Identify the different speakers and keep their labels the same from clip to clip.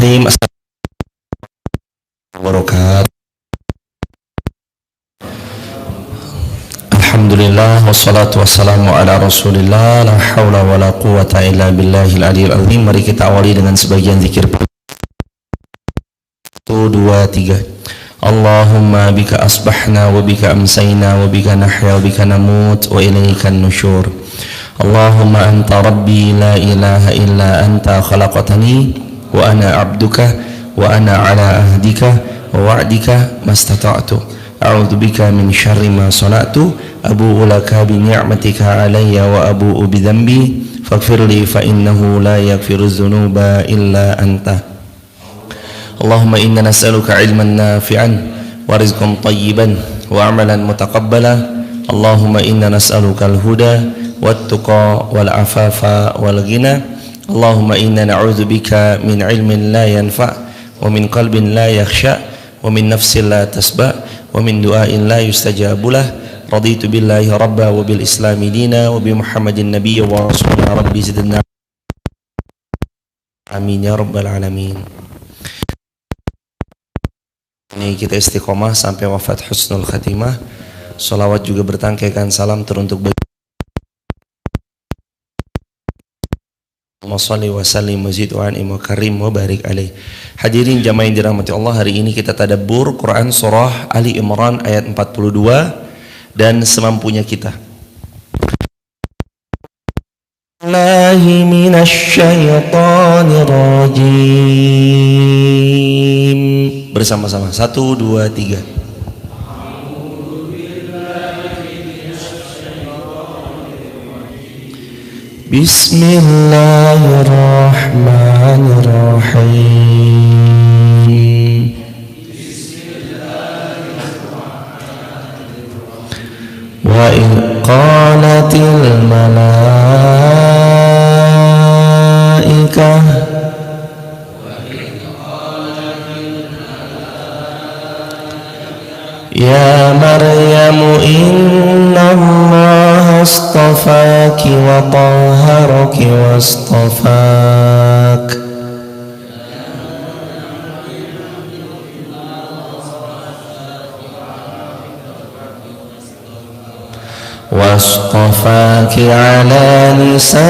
Speaker 1: Bismillahirrahmanirrahim. Assalamualaikum. Alhamdulillah wassalatu wassalamu ala Rasulillah, la haula wala quwata illa billahil aliyil azim. Mari kita awali dengan sebagian zikir. 1 2 3. Allahumma bika asbahna wa bika amsayna wa bika nahya wa bika namut wa ilaikan nusyur. Allahumma anta rabbi la ilaha illa anta khalaqtani wa ana abduka wa ana ala ahdika wa wa'dika mastata'tu. A'udzu bika min syarri ma sana'tu, abu'u laka bi ni'matika alayya wa abu'u bi dhanbi faghfirli fa innahu la yaghfiru dzunuba illa anta. Allahumma inna nas'aluka ilman nafi'an wa rizqan tayyiban wa amalan mutaqabbala. Allahumma inna nas'aluka al-huda wat-tuqa wal afafa wal ghina. Allahumma inna na'udzu bika min ilmin la yanfa' wa min qalbin la yakhsha' wa min nafsin la tasba' wa min du'ain la yustajabu lah. Raditu billahi rabba wa bil islami dina wa bi Muhammadin nabiyya wa rasulina rabbi zidna. Amin ya rabbal alamin. Ini kita istiqomah sampai wafat husnul khatimah. Salawat juga bertangkaikan salam teruntuk bagi Salli wa sallim wa zid wa an'im wa karim wa barik alaih. Hadirin jamaah yang dirahmati Allah, hari ini kita tadabbur Quran surah Ali Imran ayat 42 dan semampunya kita. Billahi minasyaitonir rajim. Bersama-sama 1 2 3. Bismillahirrahmanirrahim. Wa in qalatil malaikah ya Maryamu inna Allah astafaki wa tahharaki wa astafak wa astafaki ala nisa'il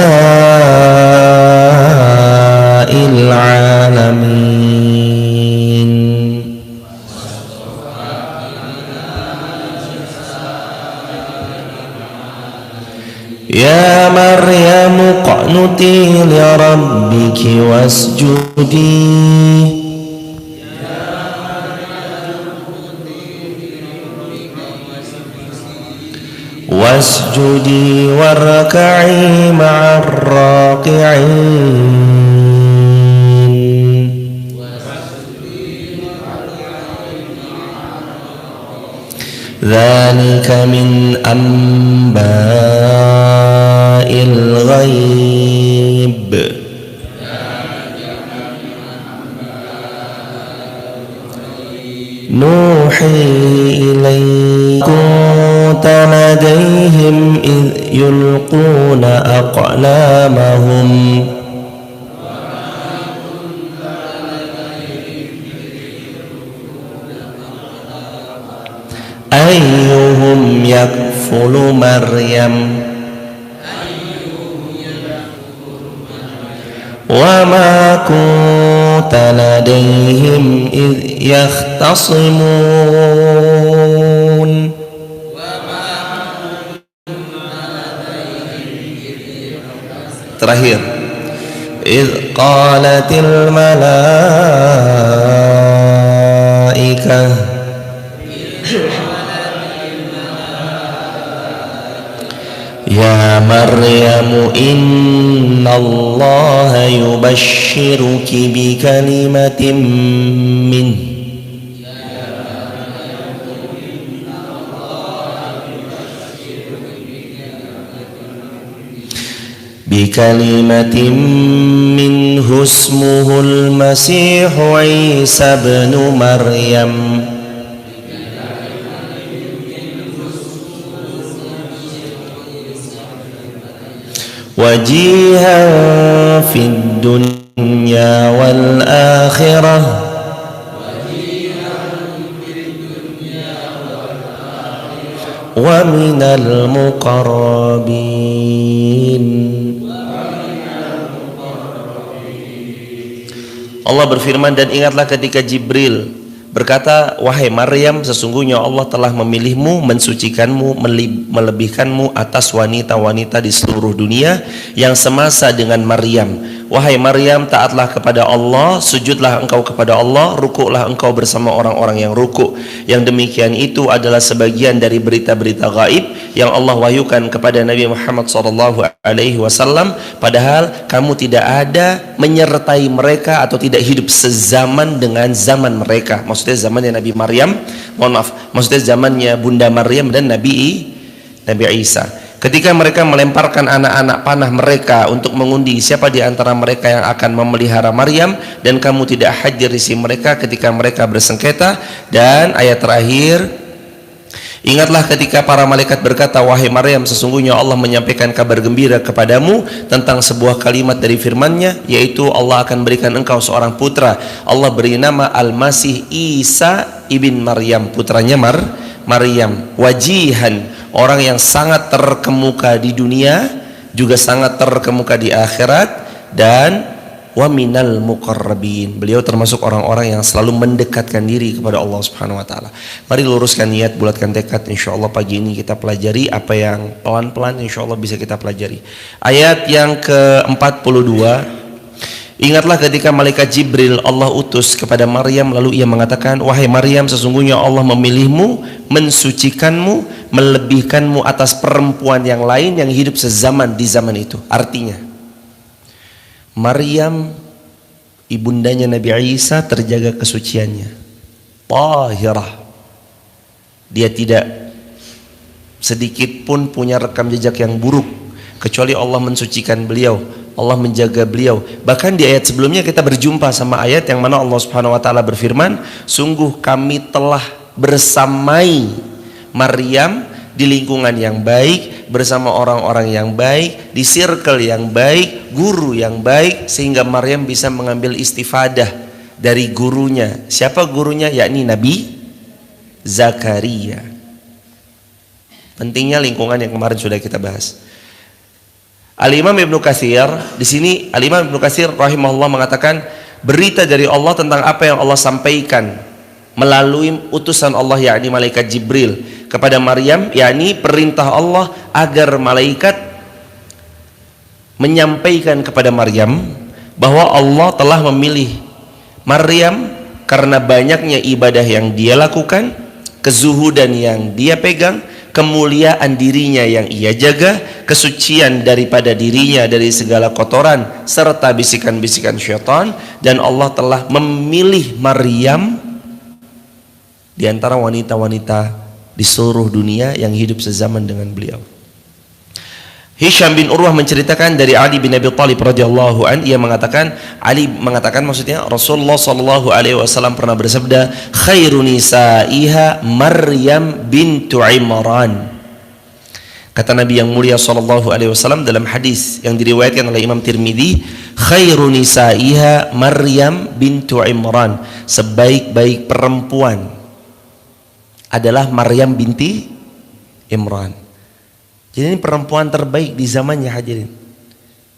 Speaker 1: alamin. Ya Maryam qnuti li rabbiki wasjudi wasjudi warka'i ma'ar raki'in. Dzalika min amba'il ghaib nuhi ilayka kunta ladayhim idh yulquna aqlamahum ayyuhum yakfulu Maryam wa ma kunta ladayhim idh yakhtasimun. Terakhir, idh qalatil malaikah ya Maryamu inna Allah yubashshiruki bi kalimatin min bikalimatin minhu ismuhul Masihu Isa ibn Maryam wajihan fid dunya dunya wal akhirah wa minal muqarrabin. Allah berfirman, dan ingatlah ketika Jibril berkata, wahai Maryam, sesungguhnya Allah telah memilihmu, mensucikanmu, melebihkanmu atas wanita-wanita di seluruh dunia yang semasa dengan Maryam. Wahai Maryam, taatlah kepada Allah, sujudlah engkau kepada Allah, rukuklah engkau bersama orang-orang yang rukuk. Yang demikian itu adalah sebagian dari berita-berita gaib yang Allah wahyukan kepada Nabi Muhammad SAW, padahal kamu tidak ada menyertai mereka atau tidak hidup sezaman dengan zaman mereka. Maksudnya zamannya Nabi Maryam, maksudnya zamannya Bunda Maryam dan Nabi Isa. Ketika mereka melemparkan anak-anak panah mereka untuk mengundi siapa di antara mereka yang akan memelihara Maryam, dan kamu tidak hadir di sisi mereka ketika mereka bersengketa. Dan ayat terakhir, ingatlah ketika para malaikat berkata, wahai Maryam, sesungguhnya Allah menyampaikan kabar gembira kepadamu tentang sebuah kalimat dari firman-Nya, yaitu Allah akan berikan engkau seorang putra. Allah beri nama Al-Masih Isa ibn Maryam, putranya Maryam, wajihan, orang yang sangat terkemuka di dunia, juga sangat terkemuka di akhirat, dan wa minal muqarrabin, beliau termasuk orang-orang yang selalu mendekatkan diri kepada Allah Subhanahu wa taala. Mari luruskan niat, bulatkan tekad, insyaallah pagi ini kita pelajari apa yang pelan-pelan insyaallah bisa kita pelajari. Ayat yang ke-42, ingatlah ketika malaikat Jibril Allah utus kepada Maryam, lalu ia mengatakan, wahai Maryam, sesungguhnya Allah memilihmu, mensucikanmu, melebihkanmu atas perempuan yang lain yang hidup sezaman di zaman itu. Artinya, Maryam ibundanya Nabi Isa terjaga kesuciannya, tahirah, dia tidak sedikit pun punya rekam jejak yang buruk, kecuali Allah mensucikan beliau, Allah menjaga beliau. Bahkan di ayat sebelumnya kita berjumpa sama ayat yang mana Allah Subhanahu wa taala berfirman, sungguh kami telah bersamai Maryam di lingkungan yang baik, bersama orang-orang yang baik, di circle yang baik, guru yang baik, sehingga Maryam bisa mengambil istifadah dari gurunya. Siapa gurunya? Yakni Nabi Zakaria. Pentingnya lingkungan yang kemarin sudah kita bahas. Al-Imam Ibnu Katsir, di sini Al-Imam Ibnu Katsir rahimahullah mengatakan, berita dari Allah tentang apa yang Allah sampaikan melalui utusan Allah, yakni malaikat Jibril kepada Maryam, yakni perintah Allah agar malaikat menyampaikan kepada Maryam bahwa Allah telah memilih Maryam karena banyaknya ibadah yang dia lakukan, kezuhudan yang dia pegang, kemuliaan dirinya yang ia jaga, kesucian daripada dirinya dari segala kotoran serta bisikan-bisikan syaitan, dan Allah telah memilih Maryam di antara wanita-wanita di seluruh dunia yang hidup sezaman dengan beliau. Hisham bin Urwah menceritakan dari Ali bin Abi Thalib radhiyallahu an, ia mengatakan, Ali mengatakan, maksudnya Rasulullah sallallahu alaihi wasallam pernah bersabda, khairu nisaiha Maryam bintu Imran. Kata Nabi yang mulia sallallahu alaihi wasallam dalam hadis yang diriwayatkan oleh Imam Tirmidzi, khairu nisaiha Maryam bintu Imran, sebaik-baik perempuan adalah Maryam binti Imran. Jadi ini perempuan terbaik di zamannya, hadirin,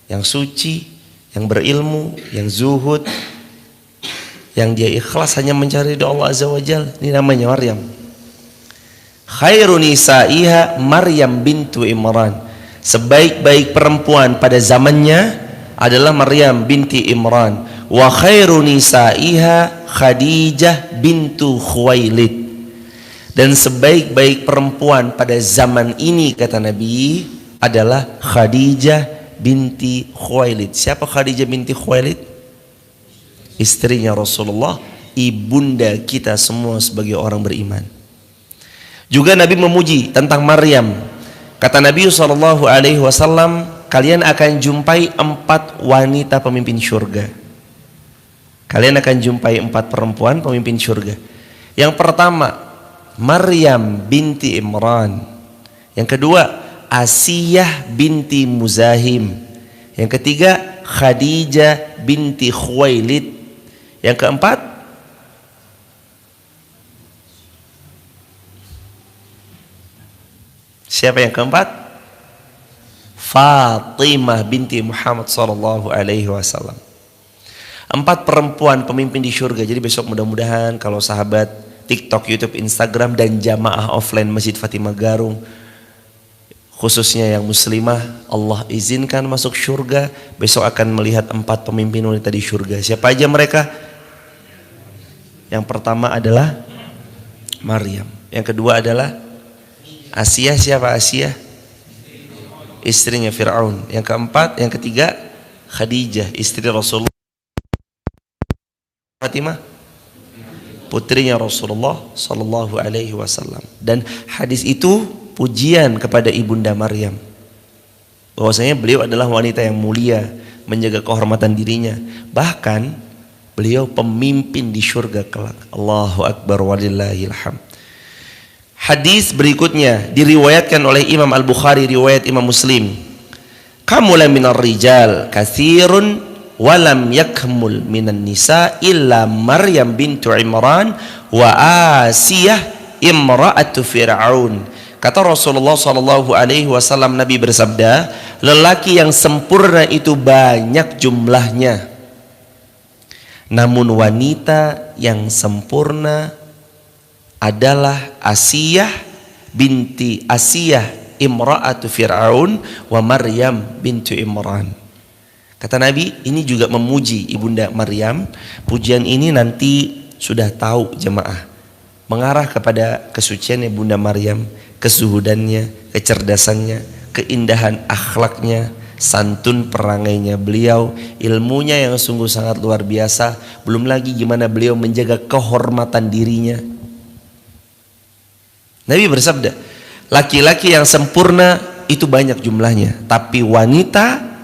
Speaker 1: yang suci, yang berilmu, yang zuhud, yang dia ikhlas hanya mencari doa Allah Azza wa Jalla. Ini namanya Maryam. Khairu nisaiha Maryam bintu Imran, sebaik-baik perempuan pada zamannya adalah Maryam binti Imran. Wa khairu nisaiha Khadijah bintu Khuwailid, dan sebaik-baik perempuan pada zaman ini kata Nabi adalah Khadijah binti Khuwailid. Siapa Khadijah binti Khuwailid? Istrinya Rasulullah, ibunda kita semua sebagai orang beriman. Juga Nabi memuji tentang Maryam. Kata Nabi SAW, kalian akan jumpai 4 wanita pemimpin surga. Kalian akan jumpai 4 perempuan pemimpin surga. Yang pertama, Maryam binti Imran. Yang kedua, Asiyah binti Muzahim. Yang ketiga, Khadijah binti Khuwailid. Yang keempat, siapa yang keempat? Fatimah binti Muhammad sallallahu alaihi wasallam. 4 perempuan pemimpin di surga. Jadi besok mudah-mudahan kalau sahabat TikTok, YouTube, Instagram dan jamaah offline Masjid Fatimah Garung, khususnya yang muslimah, Allah izinkan masuk surga, besok akan melihat 4 pemimpin wanita di surga. Siapa aja mereka? Yang pertama adalah Maryam. Yang kedua adalah Asiyah. Siapa Asiyah? Istrinya Fir'aun. Yang keempat, yang ketiga Khadijah, istri Rasulullah. Fatimah, putrinya Rasulullah sallallahu alaihi wasallam. Dan hadis itu pujian kepada ibunda Maryam, bahwasanya beliau adalah wanita yang mulia, menjaga kehormatan dirinya. Bahkan beliau pemimpin di surga kelak. Allahu akbar walillahil hamd. Hadis berikutnya diriwayatkan oleh Imam Al-Bukhari, riwayat Imam Muslim. Kamula minar rijal katsirun walam yakmul minan nisa illa Maryam bintu Imran wa Asiyah imra'atu Fir'aun. Kata Rasulullah sallallahu alaihi wasallam, Nabi bersabda, lelaki yang sempurna itu banyak jumlahnya, namun wanita yang sempurna adalah Asiyah binti Asiyah imra'atu Fir'aun wa Maryam bintu Imran. Kata Nabi, ini juga memuji ibunda Maryam. Pujian ini nanti sudah tahu jemaah, mengarah kepada kesucian ibunda Maryam, kesuhudannya, kecerdasannya, keindahan akhlaknya, santun perangainya beliau, ilmunya yang sungguh sangat luar biasa. Belum lagi gimana beliau menjaga kehormatan dirinya. Nabi bersabda, laki-laki yang sempurna itu banyak jumlahnya, tapi wanita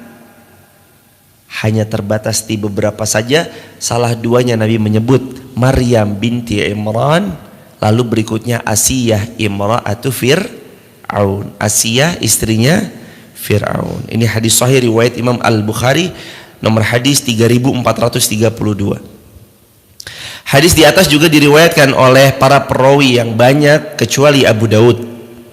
Speaker 1: hanya terbatas di beberapa saja. Salah duanya Nabi menyebut Maryam binti Imran, lalu berikutnya Asiyah imra'atu Fir'aun, Asiyah istrinya Fir'aun. Ini hadis sahih riwayat Imam Al-Bukhari, nomor hadis 3432. Hadis di atas juga diriwayatkan oleh para perawi yang banyak kecuali Abu Daud.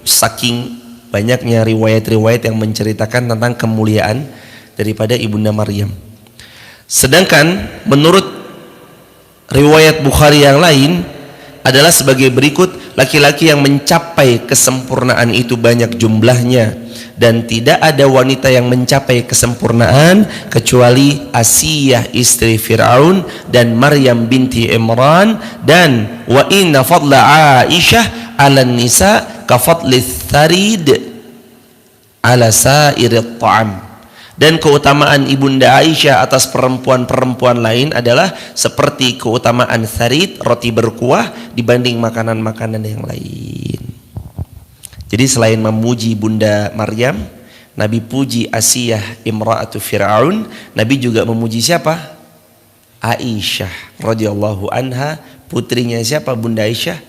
Speaker 1: Saking banyaknya riwayat-riwayat yang menceritakan tentang kemuliaan daripada ibunda Maryam. Sedangkan menurut riwayat Bukhari yang lain adalah sebagai berikut, laki-laki yang mencapai kesempurnaan itu banyak jumlahnya, dan tidak ada wanita yang mencapai kesempurnaan kecuali Asiyah istri Fir'aun dan Maryam binti Imran. Dan wa inna fadla Aisyah ala nisa ka fadli tharid ala sairit ta'am. Dan keutamaan ibunda Aisyah atas perempuan-perempuan lain adalah seperti keutamaan tharid, roti berkuah, dibanding makanan-makanan yang lain. Jadi selain memuji bunda Maryam, Nabi puji Asiyah imra'atu Fir'aun. Nabi juga memuji siapa? Aisyah radhiyallahu anha, putrinya siapa? Bunda Aisyah,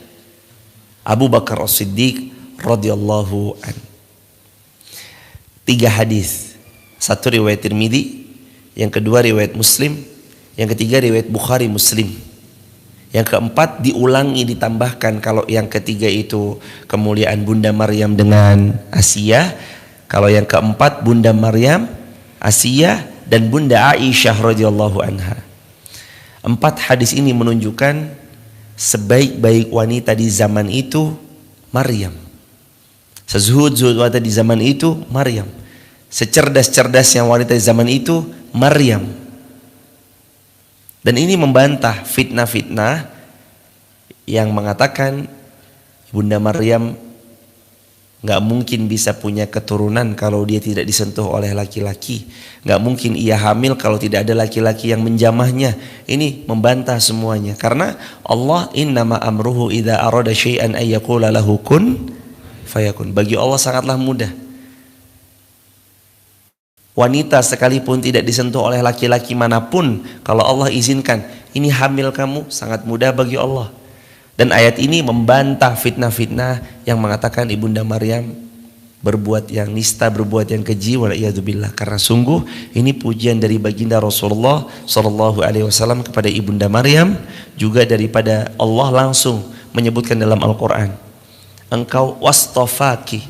Speaker 1: Abu Bakar As-Siddiq radhiyallahu an. 3 hadis. 1 riwayat Tirmidzi, yang kedua riwayat Muslim, yang ketiga riwayat Bukhari Muslim. Yang keempat diulangi, ditambahkan. Kalau yang ketiga itu kemuliaan bunda Maryam dengan Asiyah, kalau yang keempat bunda Maryam, Asiyah dan bunda Aisyah radhiyallahu anha. 4 hadis ini menunjukkan sebaik-baik wanita di zaman itu Maryam, sezuhud-zuhud wanita di zaman itu Maryam, secerdas-cerdasnya wanita di zaman itu Maryam. Dan ini membantah fitnah-fitnah yang mengatakan Bunda Maryam nggak mungkin bisa punya keturunan kalau dia tidak disentuh oleh laki-laki, nggak mungkin ia hamil kalau tidak ada laki-laki yang menjamahnya. Ini membantah semuanya, karena Allah innama amruhu idza arada syai'an ay yaqula lahu kun fayakun. Bagi Allah sangatlah mudah. Wanita sekalipun tidak disentuh oleh laki-laki manapun, kalau Allah izinkan, ini hamil kamu, sangat mudah bagi Allah. Dan ayat ini membantah fitnah-fitnah yang mengatakan ibunda Maryam berbuat yang nista, berbuat yang keji, waliyadzubillah. Karena sungguh ini pujian dari baginda Rasulullah sallallahu alaihi wasallam kepada ibunda Maryam, juga daripada Allah langsung menyebutkan dalam Al-Qur'an. Engkau wastafaki,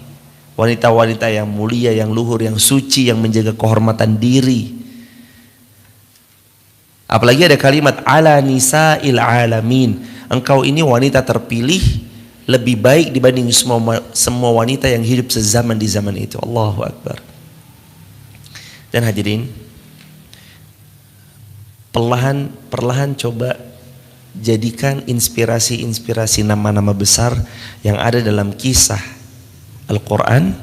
Speaker 1: wanita-wanita yang mulia, yang luhur, yang suci, yang menjaga kehormatan diri. Apalagi ada kalimat ala nisa'il alamin. Engkau ini wanita terpilih, lebih baik dibanding semua wanita yang hidup sezaman di zaman itu. Allahu Akbar. Dan hadirin, perlahan coba jadikan inspirasi nama-nama besar yang ada dalam kisah Al-Quran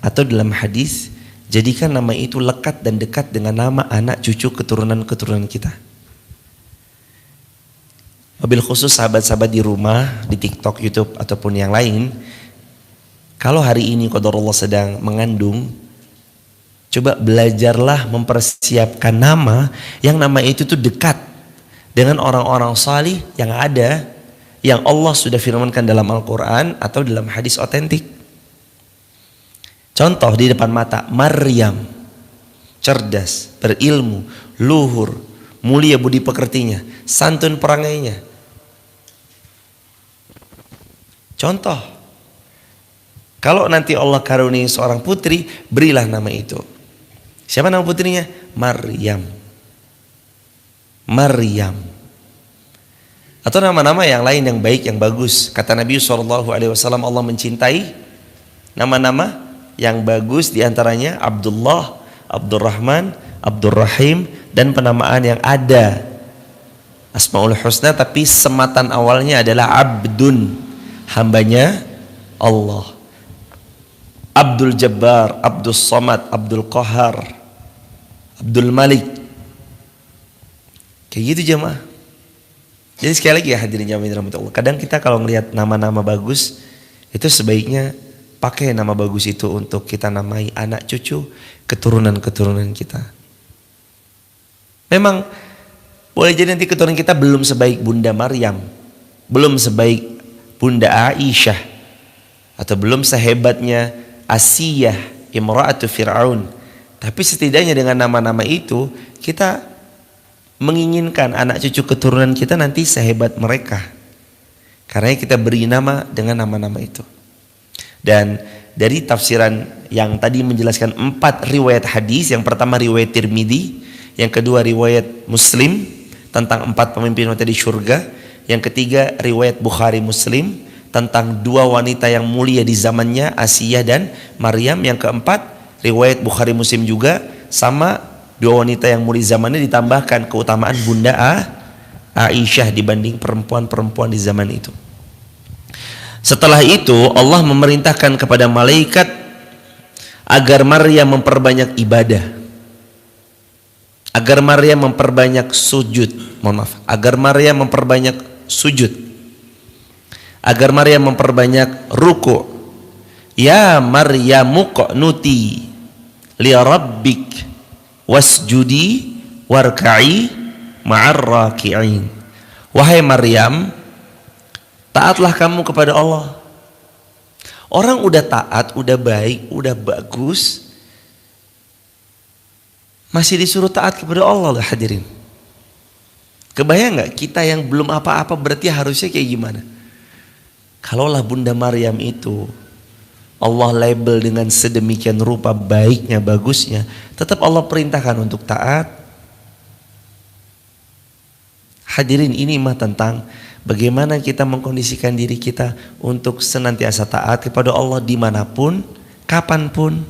Speaker 1: atau dalam hadis. Jadikan nama itu lekat dan dekat dengan nama anak cucu keturunan kita. Wabil khusus sahabat-sahabat di rumah, di TikTok, YouTube ataupun yang lain, kalau hari ini qadarullah sedang mengandung, coba belajarlah mempersiapkan nama yang nama itu tuh dekat dengan orang-orang salih yang ada, yang Allah sudah firmankan dalam Al-Quran atau dalam hadis otentik. Contoh di depan mata, Maryam, cerdas, berilmu, luhur, mulia budi pekertinya, santun perangainya. Contoh, kalau nanti Allah karuniai seorang putri, berilah nama itu. Siapa nama putrinya? Maryam. Maryam. Atau nama-nama yang lain yang baik, yang bagus. Kata Nabi SAW, Allah mencintai nama-nama yang bagus, diantaranya Abdullah, Abdurrahman, Abdurrahim, dan penamaan yang ada Asmaul Husna tapi sematan awalnya adalah Abdun, hambanya Allah. Abdul Jabbar, Abdul Somad, Abdul Qahar, Abdul Malik. Kayak gitu jemaah. Jadi sekali lagi ya hadirin jamaah rahmatullah, kadang kita kalau melihat nama-nama bagus, itu sebaiknya pakai nama bagus itu untuk kita namai anak cucu keturunan kita. Memang boleh jadi nanti keturunan kita belum sebaik Bunda Maryam, belum sebaik Bunda Aisyah, atau belum sehebatnya Asiyah, Imra'atu Fir'aun. Tapi setidaknya dengan nama-nama itu kita menginginkan anak cucu keturunan kita nanti sehebat mereka. Karena kita beri nama dengan nama-nama itu. Dan dari tafsiran yang tadi menjelaskan 4 riwayat hadis, yang pertama riwayat Tirmidzi, yang kedua riwayat Muslim tentang 4 pemimpin wanita di surga, yang ketiga riwayat Bukhari Muslim tentang 2 wanita yang mulia di zamannya, Asiyah dan Maryam, yang keempat riwayat Bukhari Muslim juga sama 2 wanita yang mulia zamannya, ditambahkan keutamaan Bunda Aisyah dibanding perempuan-perempuan di zaman itu. Setelah itu Allah memerintahkan kepada malaikat agar Maryam memperbanyak ibadah, agar Maryam memperbanyak sujud, agar Maryam memperbanyak sujud, agar Maryam memperbanyak ruku. Ya Maryamu qnuti li rabbik wasjudi warka'i ma'ar raki'in. Wahai Maryam, taatlah kamu kepada Allah. Orang udah taat, udah baik, udah bagus, masih disuruh taat kepada Allah lah hadirin. Kebayang gak kita yang belum apa-apa berarti harusnya kayak gimana? Kalaulah Bunda Maryam itu Allah label dengan sedemikian rupa baiknya, bagusnya, tetap Allah perintahkan untuk taat. Hadirin, ini mah tentang bagaimana kita mengkondisikan diri kita untuk senantiasa taat kepada Allah dimanapun, kapanpun.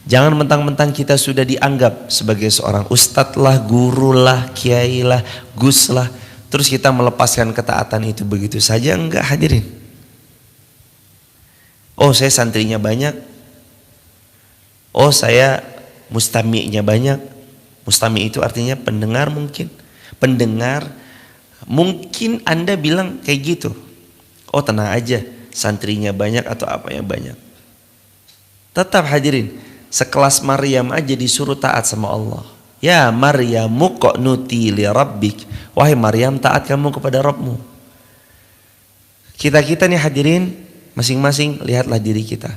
Speaker 1: Jangan mentang-mentang kita sudah dianggap sebagai seorang ustadz lah, guru lah, kiai lah, gus lah, terus kita melepaskan ketaatan itu begitu saja. Enggak hadirin. Oh saya santrinya banyak, oh saya mustami'nya banyak. Mustami' itu artinya pendengar mungkin. Pendengar, mungkin Anda bilang kayak gitu. Oh tenang aja, santrinya banyak atau apanya banyak. Tetap hadirin, sekelas Maryam aja disuruh taat sama Allah. Ya Maryamu qnuti li rabbik. Wahai Maryam, taat kamu kepada Rabbmu. Kita nih hadirin, masing-masing lihatlah diri kita.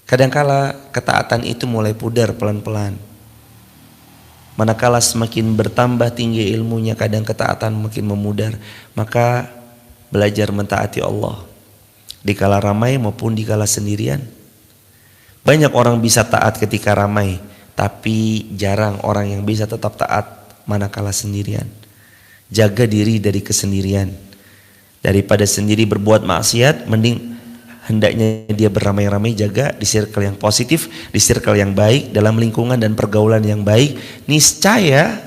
Speaker 1: Kadangkala ketaatan itu mulai pudar pelan-pelan. Manakala semakin bertambah tinggi ilmunya, kadang ketaatan makin memudar. Maka belajar mentaati Allah dikala ramai maupun dikala sendirian. Banyak orang bisa taat ketika ramai, tapi jarang orang yang bisa tetap taat manakala sendirian. Jaga diri dari kesendirian. Daripada sendiri berbuat maksiat, mending hendaknya dia beramai-ramai, jaga di circle yang positif, di circle yang baik, dalam lingkungan dan pergaulan yang baik. Niscaya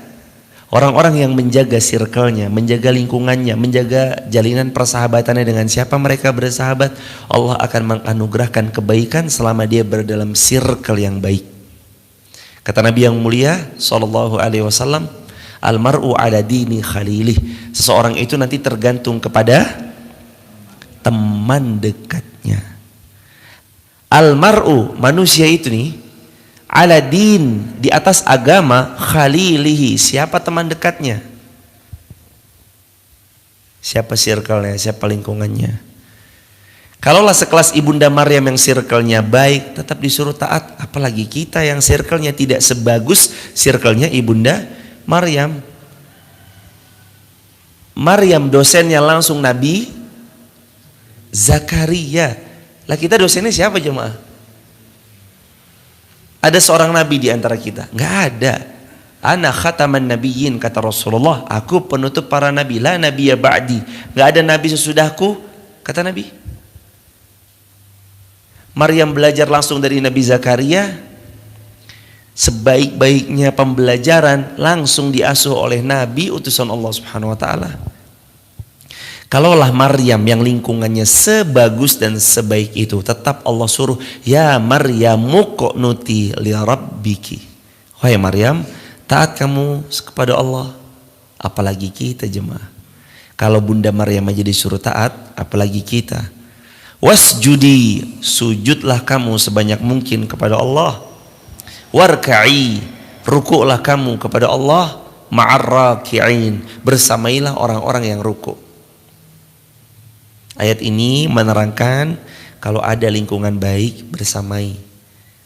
Speaker 1: orang-orang yang menjaga circle-nya, menjaga lingkungannya, menjaga jalinan persahabatannya dengan siapa mereka bersahabat, Allah akan menganugerahkan kebaikan selama dia berada dalam circle yang baik. Kata Nabi yang mulia sallallahu alaihi wasallam, almar'u ala dini khalilih. Seseorang itu nanti tergantung kepada teman dekatnya. Almar'u, manusia itu nih, ala din, di atas agama, khalilihi, siapa teman dekatnya, siapa circle-nya, siapa lingkungannya. Kalaulah sekelas Ibunda Maryam yang circle-nya baik, tetap disuruh taat. Apalagi kita yang circle-nya tidak sebagus circle-nya Ibunda Maryam. Maryam dosennya langsung Nabi Zakaria. Lah kita dosennya siapa jemaah? Ada seorang nabi di antara kita? Enggak ada. Ana khataman nabiyyin, kata Rasulullah, aku penutup para nabi, la nabiyya ba'di. Enggak ada nabi sesudahku, kata Nabi. Maryam belajar langsung dari Nabi Zakaria. Sebaik-baiknya pembelajaran langsung diasuh oleh Nabi utusan Allah Subhanahu wa taala. Kalaulah Maryam yang lingkungannya sebagus dan sebaik itu, tetap Allah suruh, ya Maryamu qunuti li rabbiki. Wahai Maryam, taat kamu kepada Allah. Apalagi kita jemaah. Kalau Bunda Maryam aja disuruh taat, apalagi kita. Wasjudi, sujudlah kamu sebanyak mungkin kepada Allah. Warka'i, rukuklah kamu kepada Allah. Ma'arraki'in, bersamailah orang-orang yang rukuk. Ayat ini menerangkan kalau ada lingkungan baik bersamai,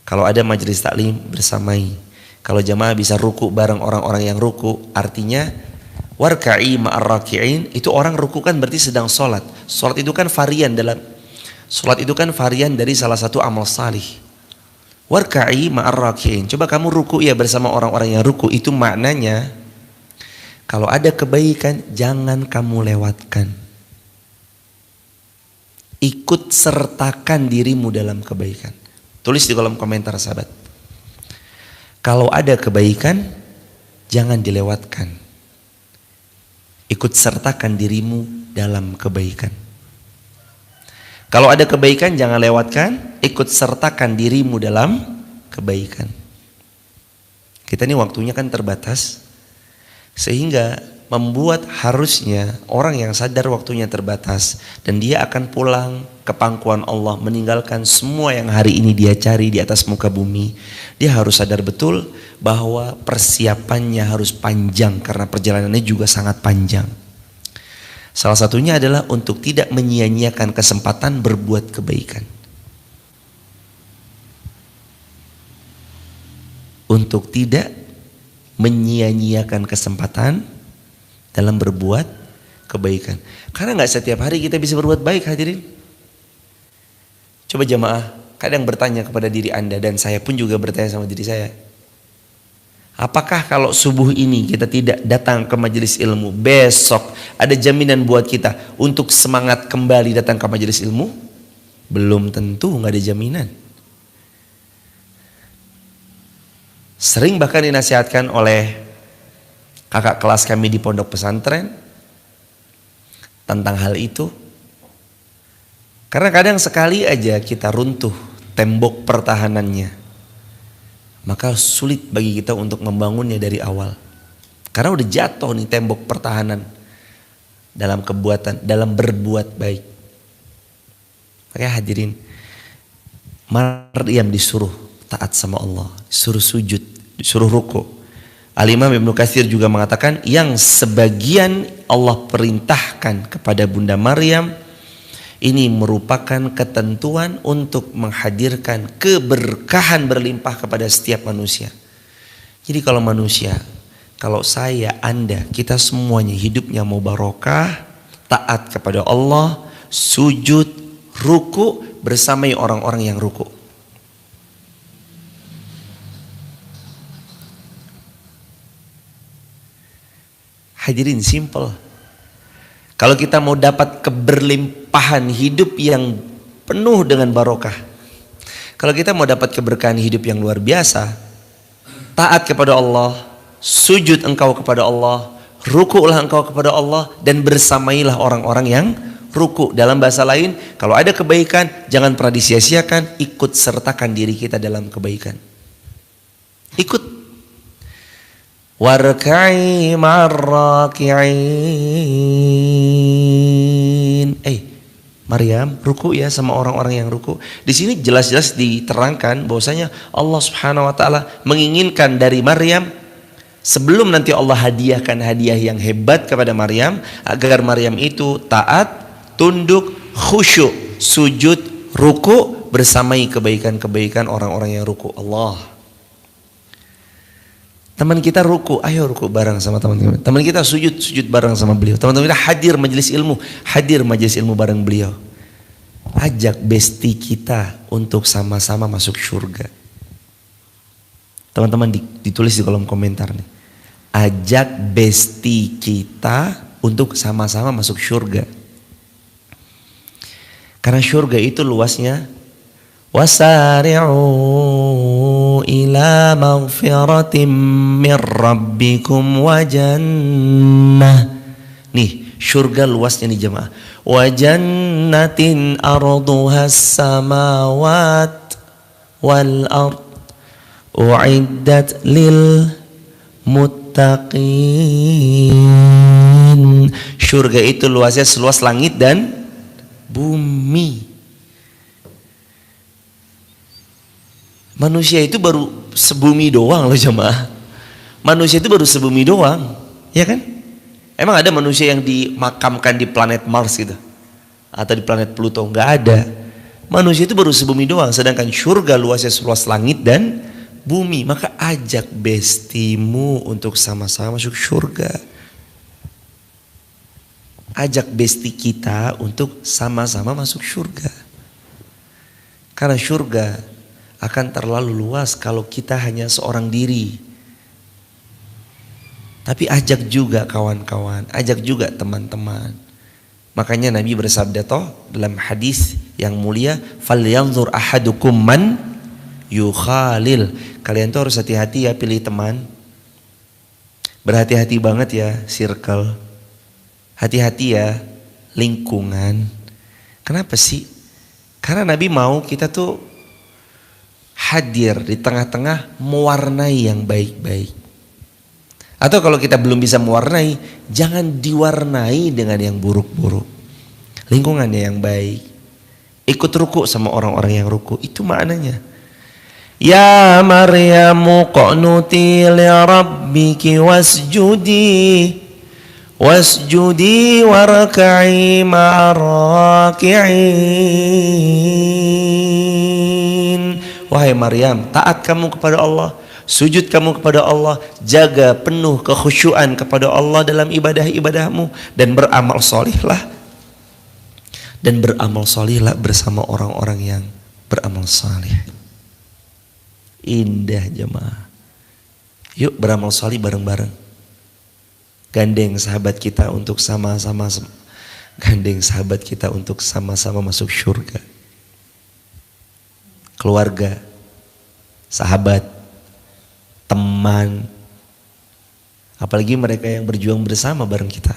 Speaker 1: kalau ada majelis taklim bersamai, kalau jamaah bisa rukuk bareng orang-orang yang rukuk, artinya warka'i ma'arraki'in, itu orang rukuk kan berarti sedang sholat. Sholat itu kan varian dari salah satu amal salih. Warka'i ma'arraki'in, coba kamu ruku ya bersama orang-orang yang ruku. Itu maknanya kalau ada kebaikan jangan kamu lewatkan, ikut sertakan dirimu dalam kebaikan. Tulis di kolom komentar sahabat, kalau ada kebaikan jangan dilewatkan, ikut sertakan dirimu dalam kebaikan. Kalau ada kebaikan jangan lewatkan, ikut sertakan dirimu dalam kebaikan. Kita ini waktunya kan terbatas, sehingga membuat harusnya orang yang sadar waktunya terbatas dan dia akan pulang ke pangkuan Allah, meninggalkan semua yang hari ini dia cari di atas muka bumi. Dia harus sadar betul bahwa persiapannya harus panjang karena perjalanannya juga sangat panjang. Salah satunya adalah untuk tidak menyia-nyiakan kesempatan berbuat kebaikan. Untuk tidak menyia-nyiakan kesempatan dalam berbuat kebaikan. Karena gak setiap hari kita bisa berbuat baik, hadirin. Coba jamaah kadang bertanya kepada diri Anda, dan saya pun juga bertanya sama diri saya. Apakah kalau subuh ini kita tidak datang ke majelis ilmu, besok ada jaminan buat kita untuk semangat kembali datang ke majelis ilmu? Belum tentu, gak ada jaminan. Sering bahkan dinasihatkan oleh kakak kelas kami di pondok pesantren tentang hal itu. Karena kadang sekali aja kita runtuh tembok pertahanannya, maka sulit bagi kita untuk membangunnya dari awal. Karena udah jatuh nih tembok pertahanan dalam berbuat baik. Makanya hadirin, Maryam disuruh taat sama Allah, disuruh sujud, disuruh ruku. Al-Imam Ibnu Katsir juga mengatakan yang sebagian Allah perintahkan kepada Bunda Maryam Ini merupakan ketentuan untuk menghadirkan keberkahan berlimpah kepada setiap manusia. Jadi kalau manusia, kalau saya, Anda, kita semuanya hidupnya mau barokah, taat kepada Allah, sujud, ruku, bersamai orang-orang yang ruku. Hadirin, simple. Kalau kita mau dapat keberlimpahan hidup yang penuh dengan barokah, kalau kita mau dapat keberkahan hidup yang luar biasa, taat kepada Allah, sujud engkau kepada Allah, ruku'lah engkau kepada Allah, dan bersamailah orang-orang yang ruku. Dalam bahasa lain, kalau ada kebaikan, jangan pernah disia-siakan, ikut sertakan diri kita dalam kebaikan. Ikut. Warka'i ma'arraki'in. Maryam ruku ya sama orang-orang yang ruku. Di sini jelas-jelas diterangkan bahwasanya Allah Subhanahu wa taala menginginkan dari Maryam, sebelum nanti Allah hadiahkan hadiah yang hebat kepada Maryam, agar Maryam itu taat, tunduk, khusyuk, sujud, ruku, bersamai kebaikan-kebaikan orang-orang yang ruku. Allah. Teman kita ruku, ayo ruku bareng sama teman-teman. Teman kita sujud bareng sama beliau. Teman-teman kita hadir majelis ilmu bareng beliau. Ajak besti kita untuk sama-sama masuk surga. Teman-teman ditulis di kolom komentar nih. Ajak besti kita untuk sama-sama masuk surga. Karena surga itu luasnya, wasari'u ila maghfiratin min rabbikum wa jannah. Nih, surga luasnya nih jemaah. Wa jannatin arduhas samawat wal ard u'iddat lil muttaqin. Surga itu luasnya seluas langit dan bumi. Manusia itu baru sebumi doang loh jemaah. Manusia itu baru sebumi doang, ya kan? Emang ada manusia yang dimakamkan di planet Mars gitu? Atau di planet Pluto? Nggak ada. Manusia itu baru sebumi doang, sedangkan surga luasnya seluas langit dan bumi. Maka ajak bestimu untuk sama-sama masuk surga. Ajak besti kita untuk sama-sama masuk surga. Karena surga akan terlalu luas kalau kita hanya seorang diri. Tapi ajak juga kawan-kawan, ajak juga teman-teman. Makanya Nabi bersabda toh dalam hadis yang mulia, falyanzur ahadukum man yukhalil. Kalian tuh harus hati-hati ya pilih teman. Berhati-hati banget ya circle. Hati-hati ya lingkungan. Kenapa sih? Karena Nabi mau kita tuh hadir di tengah-tengah, mewarnai yang baik-baik. Atau kalau kita belum bisa mewarnai, jangan diwarnai dengan yang buruk-buruk. Lingkungannya yang baik. Ikut ruku sama orang-orang yang ruku, itu maknanya. Ya Maryamu qa'nuti li rabbiki wasjudi warka'i ma'arraki'in. Wahai Maryam, taat kamu kepada Allah, sujud kamu kepada Allah, jaga penuh kekhusyuan kepada Allah dalam ibadah-ibadahmu, dan beramal solihlah. Dan beramal solihlah bersama orang-orang yang beramal solih. Indah jemaah. Yuk beramal solih bareng-bareng. Gandeng sahabat kita untuk sama-sama masuk surga. Keluarga, sahabat, teman, apalagi mereka yang berjuang bersama bareng kita.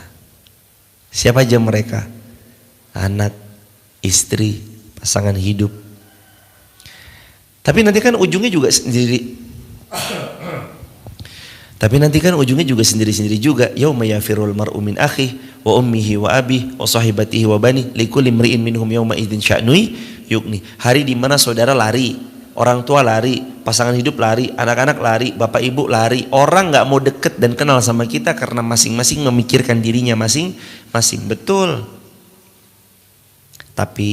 Speaker 1: Siapa aja mereka? Anak, istri, pasangan hidup. Tapi nanti kan ujungnya juga sendiri-sendiri juga. Yauma yafirul mar'u min akhihi wa ummihi wa abihi wa sahibatihi wa bani likulli imri'in minhum yauma idzin sya'nui yukni. Hari di mana saudara lari, orang tua lari, pasangan hidup lari, anak-anak lari, bapak ibu lari. Orang nggak mau deket dan kenal sama kita karena masing-masing memikirkan dirinya masing-masing. Betul. Tapi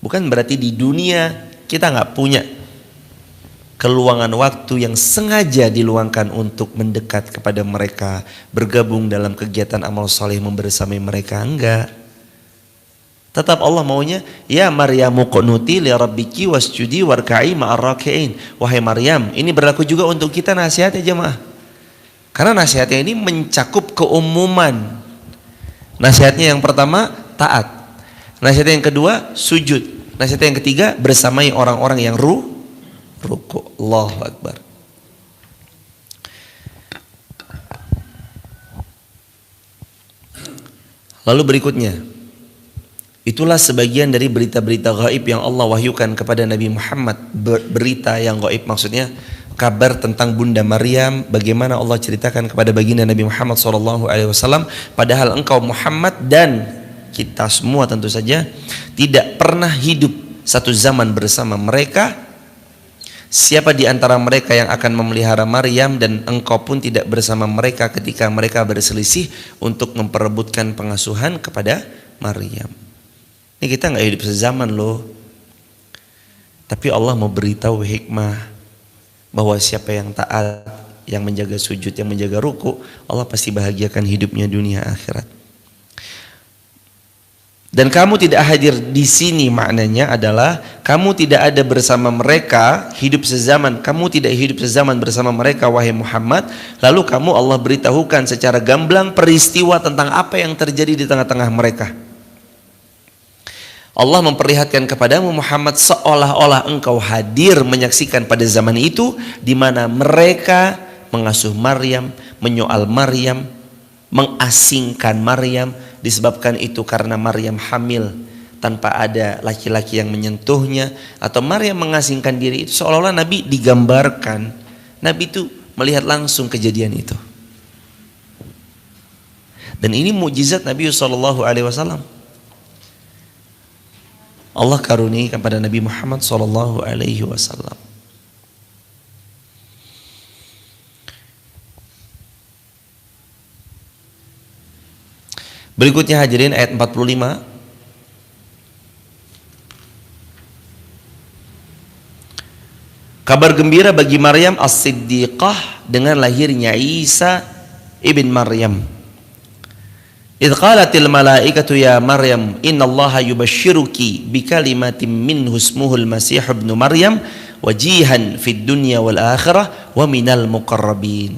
Speaker 1: bukan berarti di dunia kita nggak punya keluangan waktu yang sengaja diluangkan untuk mendekat kepada mereka, bergabung dalam kegiatan amal soleh membersamai mereka. Enggak. Tetap Allah maunya, ya Maryamu qunuti li rabbiki wasjudi warka'i ma'ar raki'in. Wahai Maryam, ini berlaku juga untuk kita nasihatnya jemaah. Karena nasihatnya ini mencakup keumuman. Nasihatnya yang pertama taat. Nasihatnya yang kedua sujud. Nasihatnya yang ketiga bersamai orang-orang yang ruku. Allahu Akbar. Lalu berikutnya, itulah sebagian dari berita-berita gaib yang Allah wahyukan kepada Nabi Muhammad. Berita yang gaib maksudnya kabar tentang Bunda Maryam, bagaimana Allah ceritakan kepada baginda Nabi Muhammad SAW. Padahal engkau Muhammad dan kita semua tentu saja tidak pernah hidup satu zaman bersama mereka. Siapa di antara mereka yang akan memelihara Maryam, dan engkau pun tidak bersama mereka ketika mereka berselisih untuk memperebutkan pengasuhan kepada Maryam. Ini kita nggak hidup sezaman loh. Tapi Allah mau beritahu hikmah bahwa siapa yang taat, yang menjaga sujud, yang menjaga ruku, Allah pasti bahagiakan hidupnya dunia akhirat. Dan kamu tidak hadir di sini maknanya adalah kamu tidak ada bersama mereka hidup sezaman. Kamu tidak hidup sezaman bersama mereka wahai Muhammad. Lalu kamu Allah beritahukan secara gamblang peristiwa tentang apa yang terjadi di tengah-tengah mereka. Allah memperlihatkan kepadamu Muhammad seolah-olah engkau hadir menyaksikan pada zaman itu di mana mereka mengasuh Maryam, menyoal Maryam, mengasingkan Maryam. Disebabkan itu karena Maryam hamil tanpa ada laki-laki yang menyentuhnya, atau Maryam mengasingkan diri, itu seolah-olah Nabi digambarkan. Nabi itu melihat langsung kejadian itu. Dan ini mukjizat Nabi SAW. Allah karuniai kepada Nabi Muhammad SAW. Berikutnya hadirin ayat 45. Kabar gembira bagi Maryam as-siddiqah dengan lahirnya Isa ibn Maryam. Idh qalatil malaikatu ya Maryam innallaha yubashshiruki bikalimatin minhu ismuhul Masih ibn Maryam wajihan fid dunya wal akhirah wa minal muqarrabin.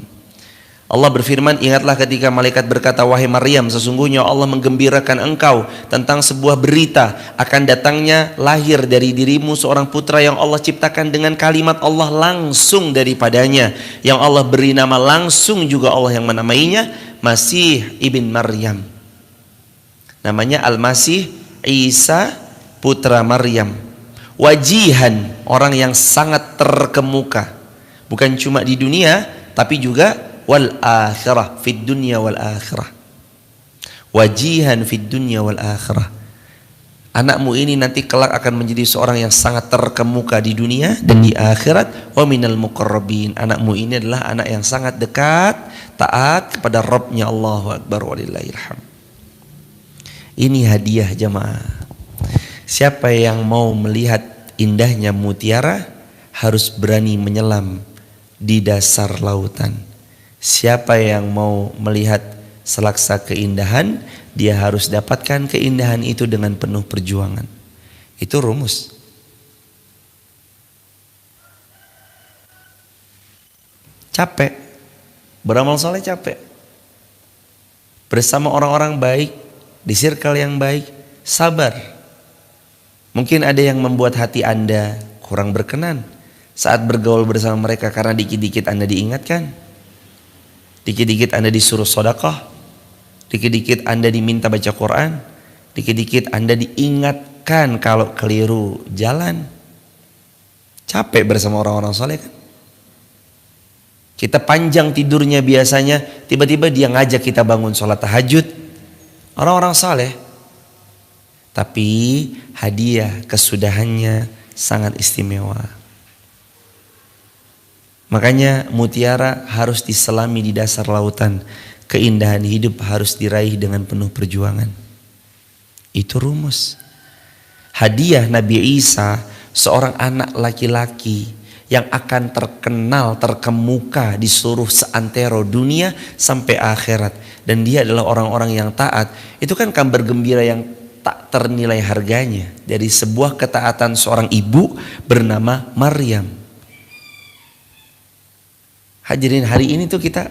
Speaker 1: Allah berfirman, ingatlah ketika malaikat berkata, wahai Maryam, sesungguhnya Allah menggembirakan engkau tentang sebuah berita akan datangnya lahir dari dirimu seorang putra yang Allah ciptakan dengan kalimat Allah langsung daripadanya, yang Allah beri nama langsung juga Allah yang menamainya Masih ibn Maryam. Namanya Al-Masih Isa putra Maryam. Wajihan, orang yang sangat terkemuka, bukan cuma di dunia tapi juga wal akhirah, fid dunya wal akhirah. Wajihan fid dunya wal akhirah. Anakmu ini nanti kelak akan menjadi seorang yang sangat terkemuka di dunia dan di akhirat. Wa minal muqarrabin. Anakmu ini adalah anak yang sangat dekat, taat kepada Rabbnya. Allahu Akbar walillahilham. Ini hadiah jemaah. Siapa yang mau melihat indahnya mutiara harus berani menyelam di dasar lautan. Siapa yang mau melihat selaksa keindahan, dia harus dapatkan keindahan itu dengan penuh perjuangan. Itu rumus. Capek, beramal soleh capek. Bersama orang-orang baik, di circle yang baik, sabar. Mungkin ada yang membuat hati Anda kurang berkenan saat bergaul bersama mereka karena dikit-dikit Anda diingatkan. Dikit-dikit Anda disuruh sedekah, dikit-dikit Anda diminta baca Quran, dikit-dikit Anda diingatkan kalau keliru jalan. Capek bersama orang-orang soleh kan. Kita panjang tidurnya biasanya, tiba-tiba dia ngajak kita bangun sholat tahajud. Orang-orang soleh. Tapi hadiah kesudahannya sangat istimewa. Makanya mutiara harus diselami di dasar lautan. Keindahan hidup harus diraih dengan penuh perjuangan. Itu rumus. Hadiah Nabi Isa, seorang anak laki-laki yang akan terkenal, terkemuka di seluruh seantero dunia sampai akhirat. Dan dia adalah orang-orang yang taat. Itu kan kabar gembira yang tak ternilai harganya dari sebuah ketaatan seorang ibu bernama Maryam. Hadirin, hari ini tuh kita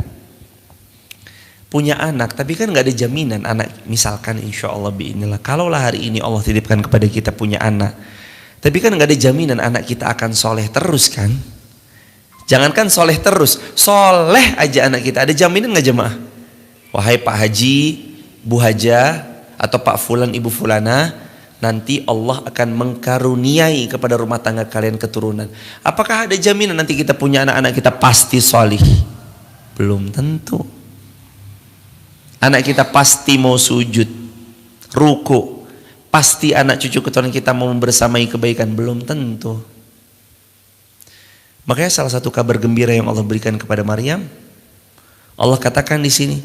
Speaker 1: punya anak, tapi kan nggak ada jaminan anak, misalkan insya Allah biinilah, kalaulah hari ini Allah titipkan kepada kita punya anak, tapi kan nggak ada jaminan anak kita akan soleh terus kan? Jangankan soleh terus, soleh aja anak kita, ada jaminan nggak jemaah? Wahai Pak Haji, Bu Haja, atau Pak Fulan, Ibu Fulana, nanti Allah akan mengkaruniai kepada rumah tangga kalian keturunan. Apakah ada jaminan nanti kita punya anak-anak kita pasti solih? Belum tentu. Anak kita pasti mau sujud, ruku, pasti anak cucu keturunan kita mau bersamai kebaikan, belum tentu. Makanya salah satu kabar gembira yang Allah berikan kepada Maryam, Allah katakan di sini,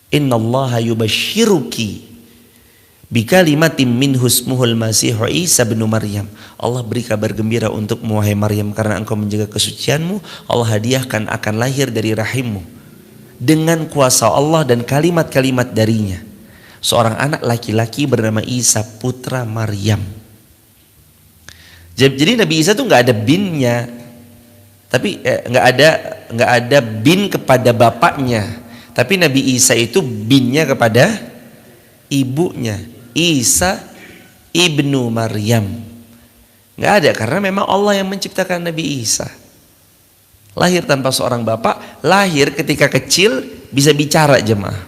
Speaker 1: Innallaha yubashshiruki bikalimatin minhu ismuhul Masihu Isa bin Maryam. Allah beri kabar gembira untuk wahai Maryam, karena engkau menjaga kesucianmu, Allah hadiahkan akan lahir dari rahimmu dengan kuasa Allah dan kalimat-kalimat darinya seorang anak laki-laki bernama Isa putra Maryam. Jadi Nabi Isa tuh nggak ada binnya, tapi nggak ada bin kepada bapaknya, tapi Nabi Isa itu binnya kepada ibunya, Isa ibnu Maryam. Nggak ada, karena memang Allah yang menciptakan Nabi Isa. Lahir tanpa seorang bapak, lahir ketika kecil bisa bicara jemaah.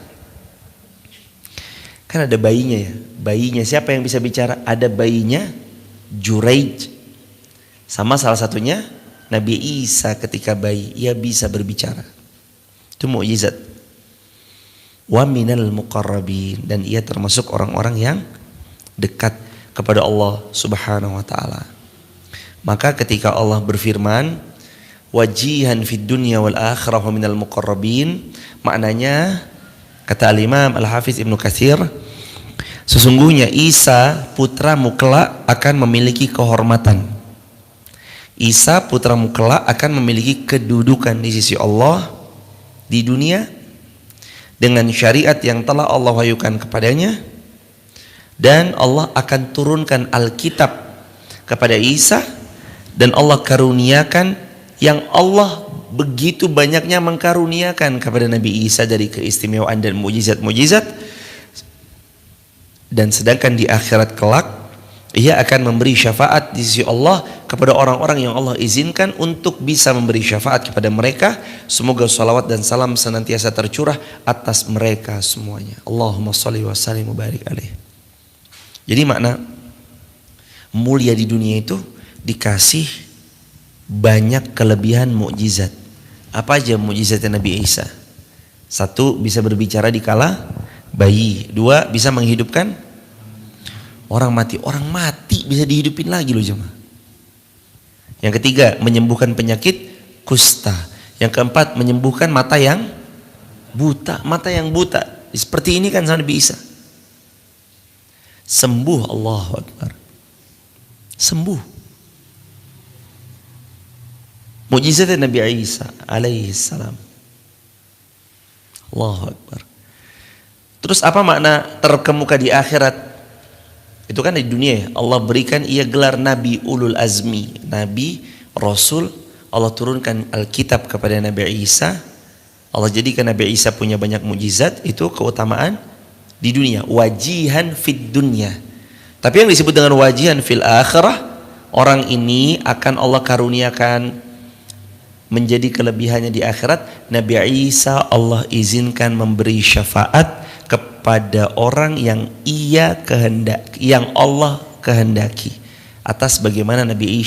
Speaker 1: Kan ada bayinya ya. Bayinya siapa yang bisa bicara? Ada bayinya Juraij. Sama salah satunya Nabi Isa ketika bayi, ia bisa berbicara. Itu mukjizat. Wa minal muqarrabin, dan ia termasuk orang-orang yang dekat kepada Allah Subhanahu wa taala. Maka ketika Allah berfirman, wajihan fid dunya wal akhirah minal muqarrabin, maknanya kata al-Imam Al-Hafiz Ibnu Katsir, sesungguhnya Isa putramu kelak akan memiliki kehormatan. Isa putramu kelak akan memiliki kedudukan di sisi Allah di dunia dengan syariat yang telah Allah wahyukan kepadanya, dan Allah akan turunkan Alkitab kepada Isa, dan Allah karuniakan yang Allah begitu banyaknya mengkaruniakan kepada Nabi Isa dari keistimewaan dan mujizat-mujizat. Dan sedangkan di akhirat kelak ia akan memberi syafaat di sisi Allah kepada orang-orang yang Allah izinkan untuk bisa memberi syafaat kepada mereka. Semoga salawat dan salam senantiasa tercurah atas mereka semuanya. Allahumma sholli wa sallim wa barik alaih. Jadi makna mulia di dunia itu dikasih banyak kelebihan mukjizat. Apa aja mukjizatnya Nabi Isa? 1, bisa berbicara di kala bayi. 2, bisa menghidupkan orang mati. Orang mati bisa dihidupin lagi loh jemaah. Yang 3, menyembuhkan penyakit kusta. Yang 4, menyembuhkan mata yang buta. Mata yang buta seperti ini kan sama Nabi Isa. Sembuh, Allahu Akbar. Sembuh. Mukjizat Nabi Isa alaihi salam. Allahu Akbar. Terus apa makna terkemuka di akhirat? Itu kan di dunia ya. Allah berikan ia gelar Nabi Ulul Azmi, Nabi, Rasul. Allah turunkan Alkitab kepada Nabi Isa. Allah jadikan Nabi Isa punya banyak mukjizat. Itu keutamaan di dunia. Wajihan fid dunya. Tapi yang disebut dengan wajihan fil akhirah, orang ini akan Allah karuniakan menjadi kelebihannya di akhirat. Nabi Isa Allah izinkan memberi syafaat kepada orang yang yang Allah kehendaki, atas bagaimana Nabi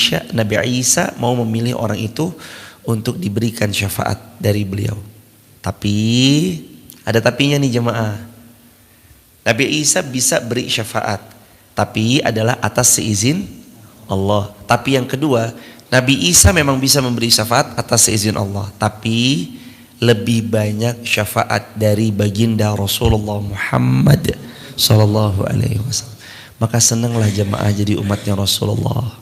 Speaker 1: Isa mau memilih orang itu untuk diberikan syafaat dari beliau. Tapi ada tapinya nih jemaah. Nabi Isa bisa beri syafaat, tapi adalah atas seizin Allah. Tapi yang kedua, Nabi Isa memang bisa memberi syafaat atas seizin Allah, tapi lebih banyak syafaat dari baginda Rasulullah Muhammad Sallallahu alaihi wasallam. Maka senanglah jemaah jadi umatnya Rasulullah.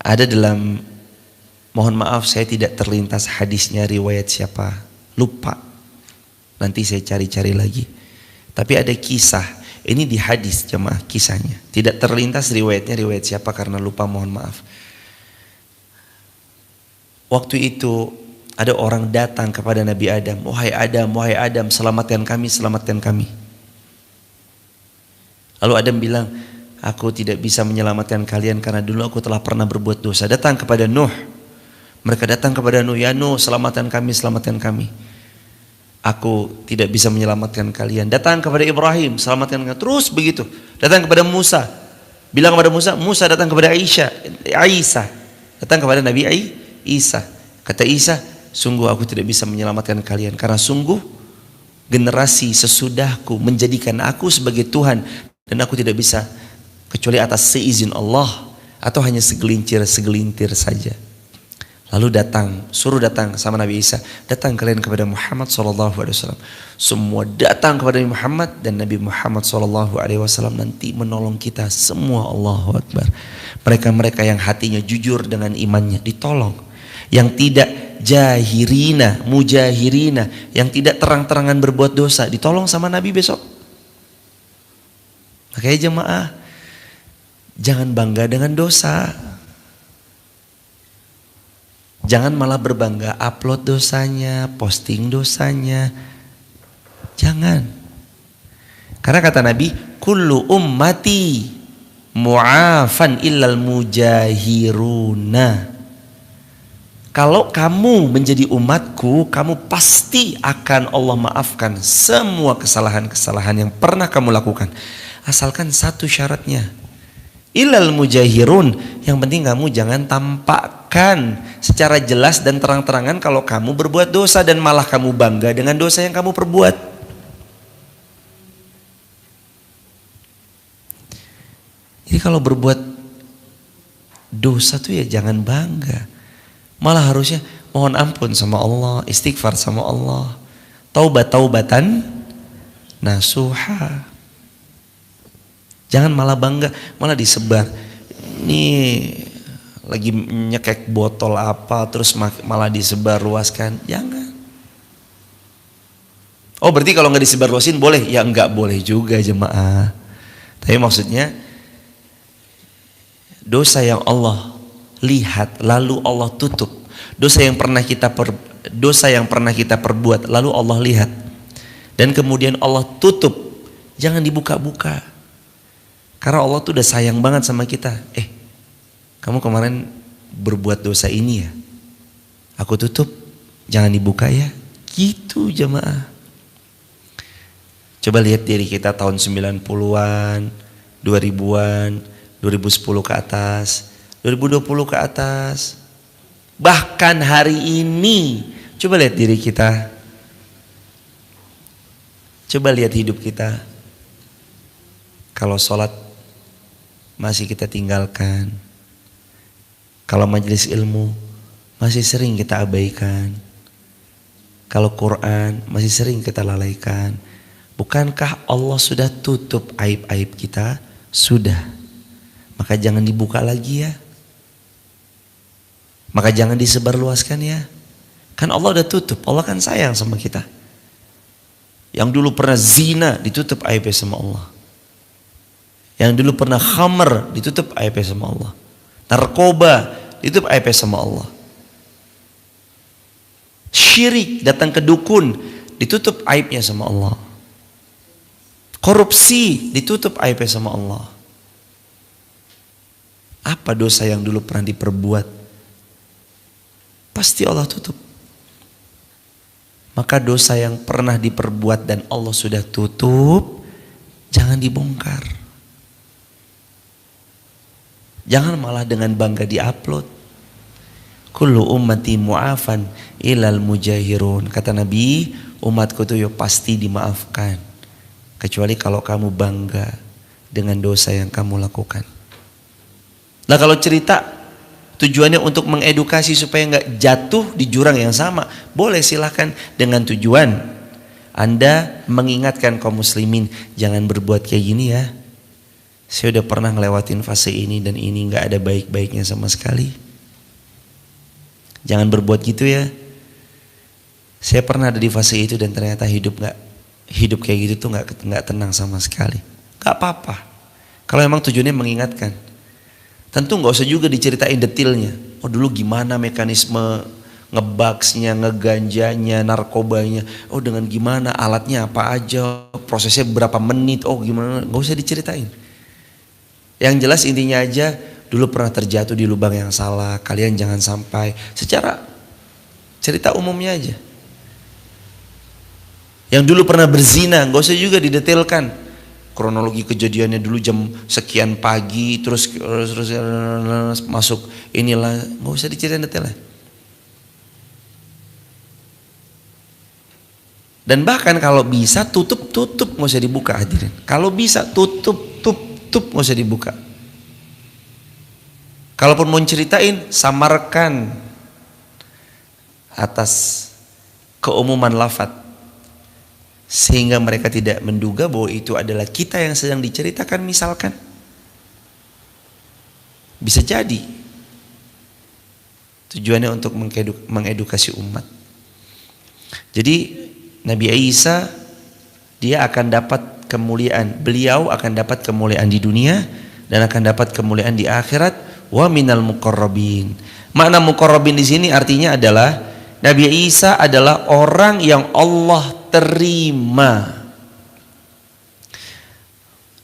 Speaker 1: Ada dalam, mohon maaf saya tidak terlintas hadisnya, riwayat siapa, lupa. Nanti saya cari-cari lagi. Tapi ada kisah, ini di hadis jemaah kisahnya. Tidak terlintas riwayatnya riwayat siapa karena lupa, mohon maaf. Waktu itu ada orang datang kepada Nabi Adam, wahai Adam, selamatkan kami, selamatkan kami. Lalu Adam bilang, aku tidak bisa menyelamatkan kalian karena dulu aku telah pernah berbuat dosa. Datang kepada Nuh. Mereka datang kepada Nuh, ya Nuh, selamatkan kami, selamatkan kami. Aku tidak bisa menyelamatkan kalian. Datang kepada Ibrahim, selamatkan kami. Terus begitu. Datang kepada Musa. Bilang kepada Musa, Musa datang kepada Isa. Datang kepada Nabi Isa. Kata Isa, sungguh aku tidak bisa menyelamatkan kalian karena sungguh generasi sesudahku menjadikan aku sebagai Tuhan dan aku tidak bisa kecuali atas seizin Allah atau hanya segelintir saja. Lalu suruh datang sama Nabi Isa, datang kalian kepada Muhammad SAW. Semua datang kepada Nabi Muhammad dan Nabi Muhammad SAW nanti menolong kita semua. Allahu Akbar. Mereka-mereka yang hatinya jujur dengan imannya ditolong. Yang tidak jahirina, mujahirina, yang tidak terang-terangan berbuat dosa ditolong sama Nabi besok. Makanya jemaah, jangan bangga dengan dosa. Jangan malah berbangga upload dosanya, posting dosanya. Jangan. Karena kata Nabi, kullu ummati mu'afan illal mujahiruna. Kalau kamu menjadi umatku, kamu pasti akan Allah maafkan semua kesalahan-kesalahan yang pernah kamu lakukan. Asalkan satu syaratnya, ilal mujahirun, yang penting kamu jangan tampakkan secara jelas dan terang-terangan kalau kamu berbuat dosa dan malah kamu bangga dengan dosa yang kamu perbuat. Jadi kalau berbuat dosa tuh ya jangan bangga. Malah harusnya mohon ampun sama Allah, istighfar sama Allah, taubatan nasuha. Jangan malah bangga, malah disebar. Ini lagi nyekek botol apa, terus malah disebar luaskan. Jangan. Oh berarti kalau nggak disebar luasin boleh? Ya nggak boleh juga jemaah. Tapi maksudnya dosa yang Allah lihat lalu Allah tutup, dosa yang pernah kita perbuat lalu Allah lihat dan kemudian Allah tutup, jangan dibuka-buka karena Allah tuh udah sayang banget sama kita. Kamu kemarin berbuat dosa ini ya, aku tutup, jangan dibuka ya, gitu jemaah. Coba lihat diri kita tahun 90-an, 2000-an, 2010 ke atas, 2020 ke atas, bahkan hari ini. Coba lihat diri kita, coba lihat hidup kita. Kalau sholat masih kita tinggalkan, kalau majelis ilmu masih sering kita abaikan, kalau Quran masih sering kita lalaikan. Bukankah Allah sudah tutup aib-aib kita? Sudah. Maka jangan dibuka lagi ya. Maka jangan disebarluaskan ya. Kan Allah udah tutup, Allah kan sayang sama kita. Yang dulu pernah zina ditutup aibnya sama Allah. Yang dulu pernah khamr ditutup aibnya sama Allah. Narkoba ditutup aibnya sama Allah. Syirik, datang ke dukun ditutup aibnya sama Allah. Korupsi ditutup aibnya sama Allah. Apa dosa yang dulu pernah diperbuat, pasti Allah tutup. Maka dosa yang pernah diperbuat dan Allah sudah tutup, jangan dibongkar. Jangan malah dengan bangga diupload. Kullu ummati mu'afan ilal mujahirun. Kata Nabi, umatku itu ya pasti dimaafkan, kecuali kalau kamu bangga dengan dosa yang kamu lakukan. Nah kalau cerita tujuannya untuk mengedukasi supaya nggak jatuh di jurang yang sama, boleh silahkan dengan tujuan Anda mengingatkan kaum muslimin, jangan berbuat kayak gini ya. Saya udah pernah ngelewatin fase ini dan ini gak ada baik-baiknya sama sekali. Jangan berbuat gitu ya. Saya pernah ada di fase itu dan ternyata hidup kayak gitu tuh nggak tenang sama sekali. Gak apa-apa. Kalau memang tujuannya mengingatkan, tentu nggak usah juga diceritain detailnya. Oh dulu gimana mekanisme ngebugsnya, ngeganjanya, narkobanya. Oh dengan gimana alatnya apa aja, prosesnya berapa menit. Oh gimana? Nggak usah diceritain. Yang jelas intinya aja, dulu pernah terjatuh di lubang yang salah. Kalian jangan sampai. Secara cerita umumnya aja. Yang dulu pernah berzina, nggak usah juga didetailkan kronologi kejadiannya dulu jam sekian pagi, terus masuk inilah, nggak usah diceritain detailnya. Dan bahkan kalau bisa tutup nggak usah dibuka hadirin. Kalau bisa tutup nggak usah dibuka. Kalaupun mau ceritain, samarkan atas keumuman lafaz, sehingga mereka tidak menduga bahwa itu adalah kita yang sedang diceritakan misalkan. Bisa jadi tujuannya untuk mengedukasi umat. Jadi Nabi Isa dia akan dapat kemuliaan, beliau akan dapat kemuliaan di dunia dan akan dapat kemuliaan di akhirat. Wa minal muqarrabin. Makna muqarrabin di sini artinya adalah Nabi Isa adalah orang yang Allah terima.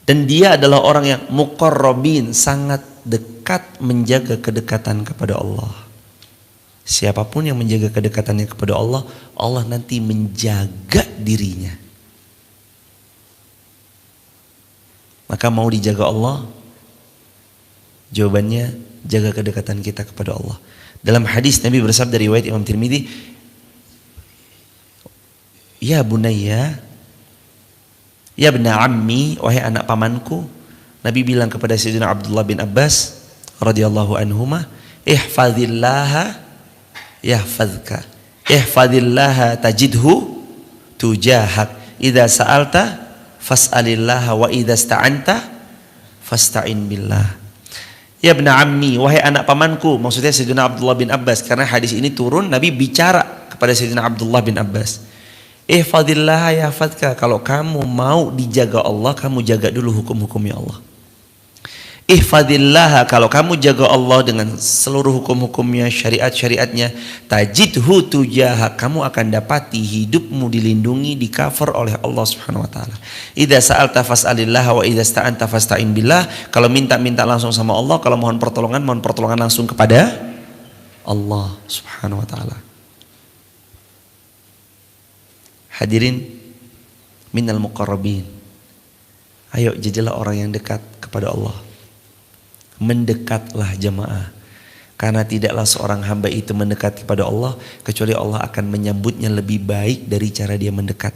Speaker 1: Dan dia adalah orang yang muqarrabin, sangat dekat menjaga kedekatan kepada Allah. Siapapun yang menjaga kedekatannya kepada Allah, Allah nanti menjaga dirinya. Maka mau dijaga Allah? Jawabannya, jaga kedekatan kita kepada Allah. Dalam hadis Nabi bersabda riwayat Imam Tirmidzi, ya bunayya, ya bna ammi, wahai anak pamanku. Nabi bilang kepada Sayyidina Abdullah bin Abbas radhiyallahu anhuma, ihfazillaha yahfazka, ihfazillaha tajidhu tujahak, idza sa'alta fas'alillaha wa idza ista'anta fasta'in billah. Ya bna ammi, wahai anak pamanku, maksudnya Sayyidina Abdullah bin Abbas, karena hadis ini turun Nabi bicara kepada Sayyidina Abdullah bin Abbas. Ihfadillah yahfadka, kalau kamu mau dijaga Allah, kamu jaga dulu hukum-hukumnya Allah. Ihfadillah, kalau kamu jaga Allah dengan seluruh hukum-hukumnya, syariat-syariatnya, tajidhu tujahak, kamu akan dapati hidupmu dilindungi, di cover oleh Allah Subhanahu wa taala. Idza sa'alta fas'alillah wa idza sta'anta fasta'in billah, kalau minta langsung sama Allah, kalau mohon pertolongan langsung kepada Allah Subhanahu wa taala. Hadirin minal muqarrabin. Ayo jadilah orang yang dekat kepada Allah. Mendekatlah jamaah. Karena tidaklah seorang hamba itu mendekat kepada Allah kecuali Allah akan menyambutnya lebih baik dari cara dia mendekat.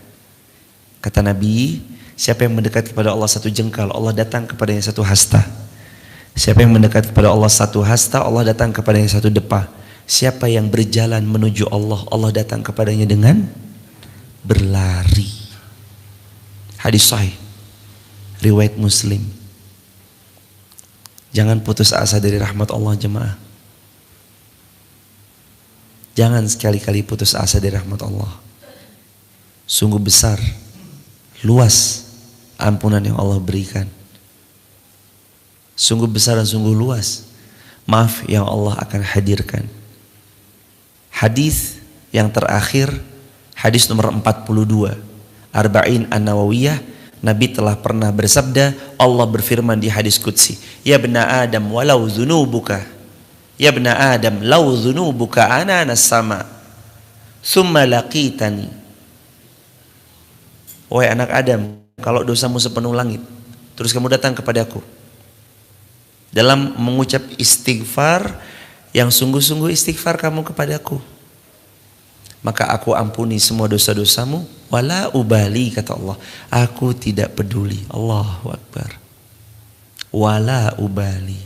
Speaker 1: Kata Nabi, siapa yang mendekat kepada Allah satu jengkal, Allah datang kepadanya satu hasta. Siapa yang mendekat kepada Allah satu hasta, Allah datang kepadanya satu depa. Siapa yang berjalan menuju Allah, Allah datang kepadanya dengan berlari. Hadis sahih riwayat Muslim. Jangan putus asa dari rahmat Allah jemaah. Jangan sekali-kali putus asa dari rahmat Allah. Sungguh besar, luas ampunan yang Allah berikan. Sungguh besar dan sungguh luas maaf yang Allah akan hadirkan. Hadis yang terakhir, hadis nomor 42, Arba'in An-Nawawiyah, Nabi telah pernah bersabda, Allah berfirman di hadis qudsi, ya bna Adam walau dzunubuka, ya bna Adam lau dzunubuka ana nas-sama summa laqitani. Wahai anak Adam, kalau dosamu sepenuh langit, terus kamu datang kepadaku dalam mengucap istighfar yang sungguh-sungguh istighfar kamu kepadaku, maka aku ampuni semua dosa-dosamu. Wala ubali, kata Allah, aku tidak peduli. Allahu Akbar. Wala ubali.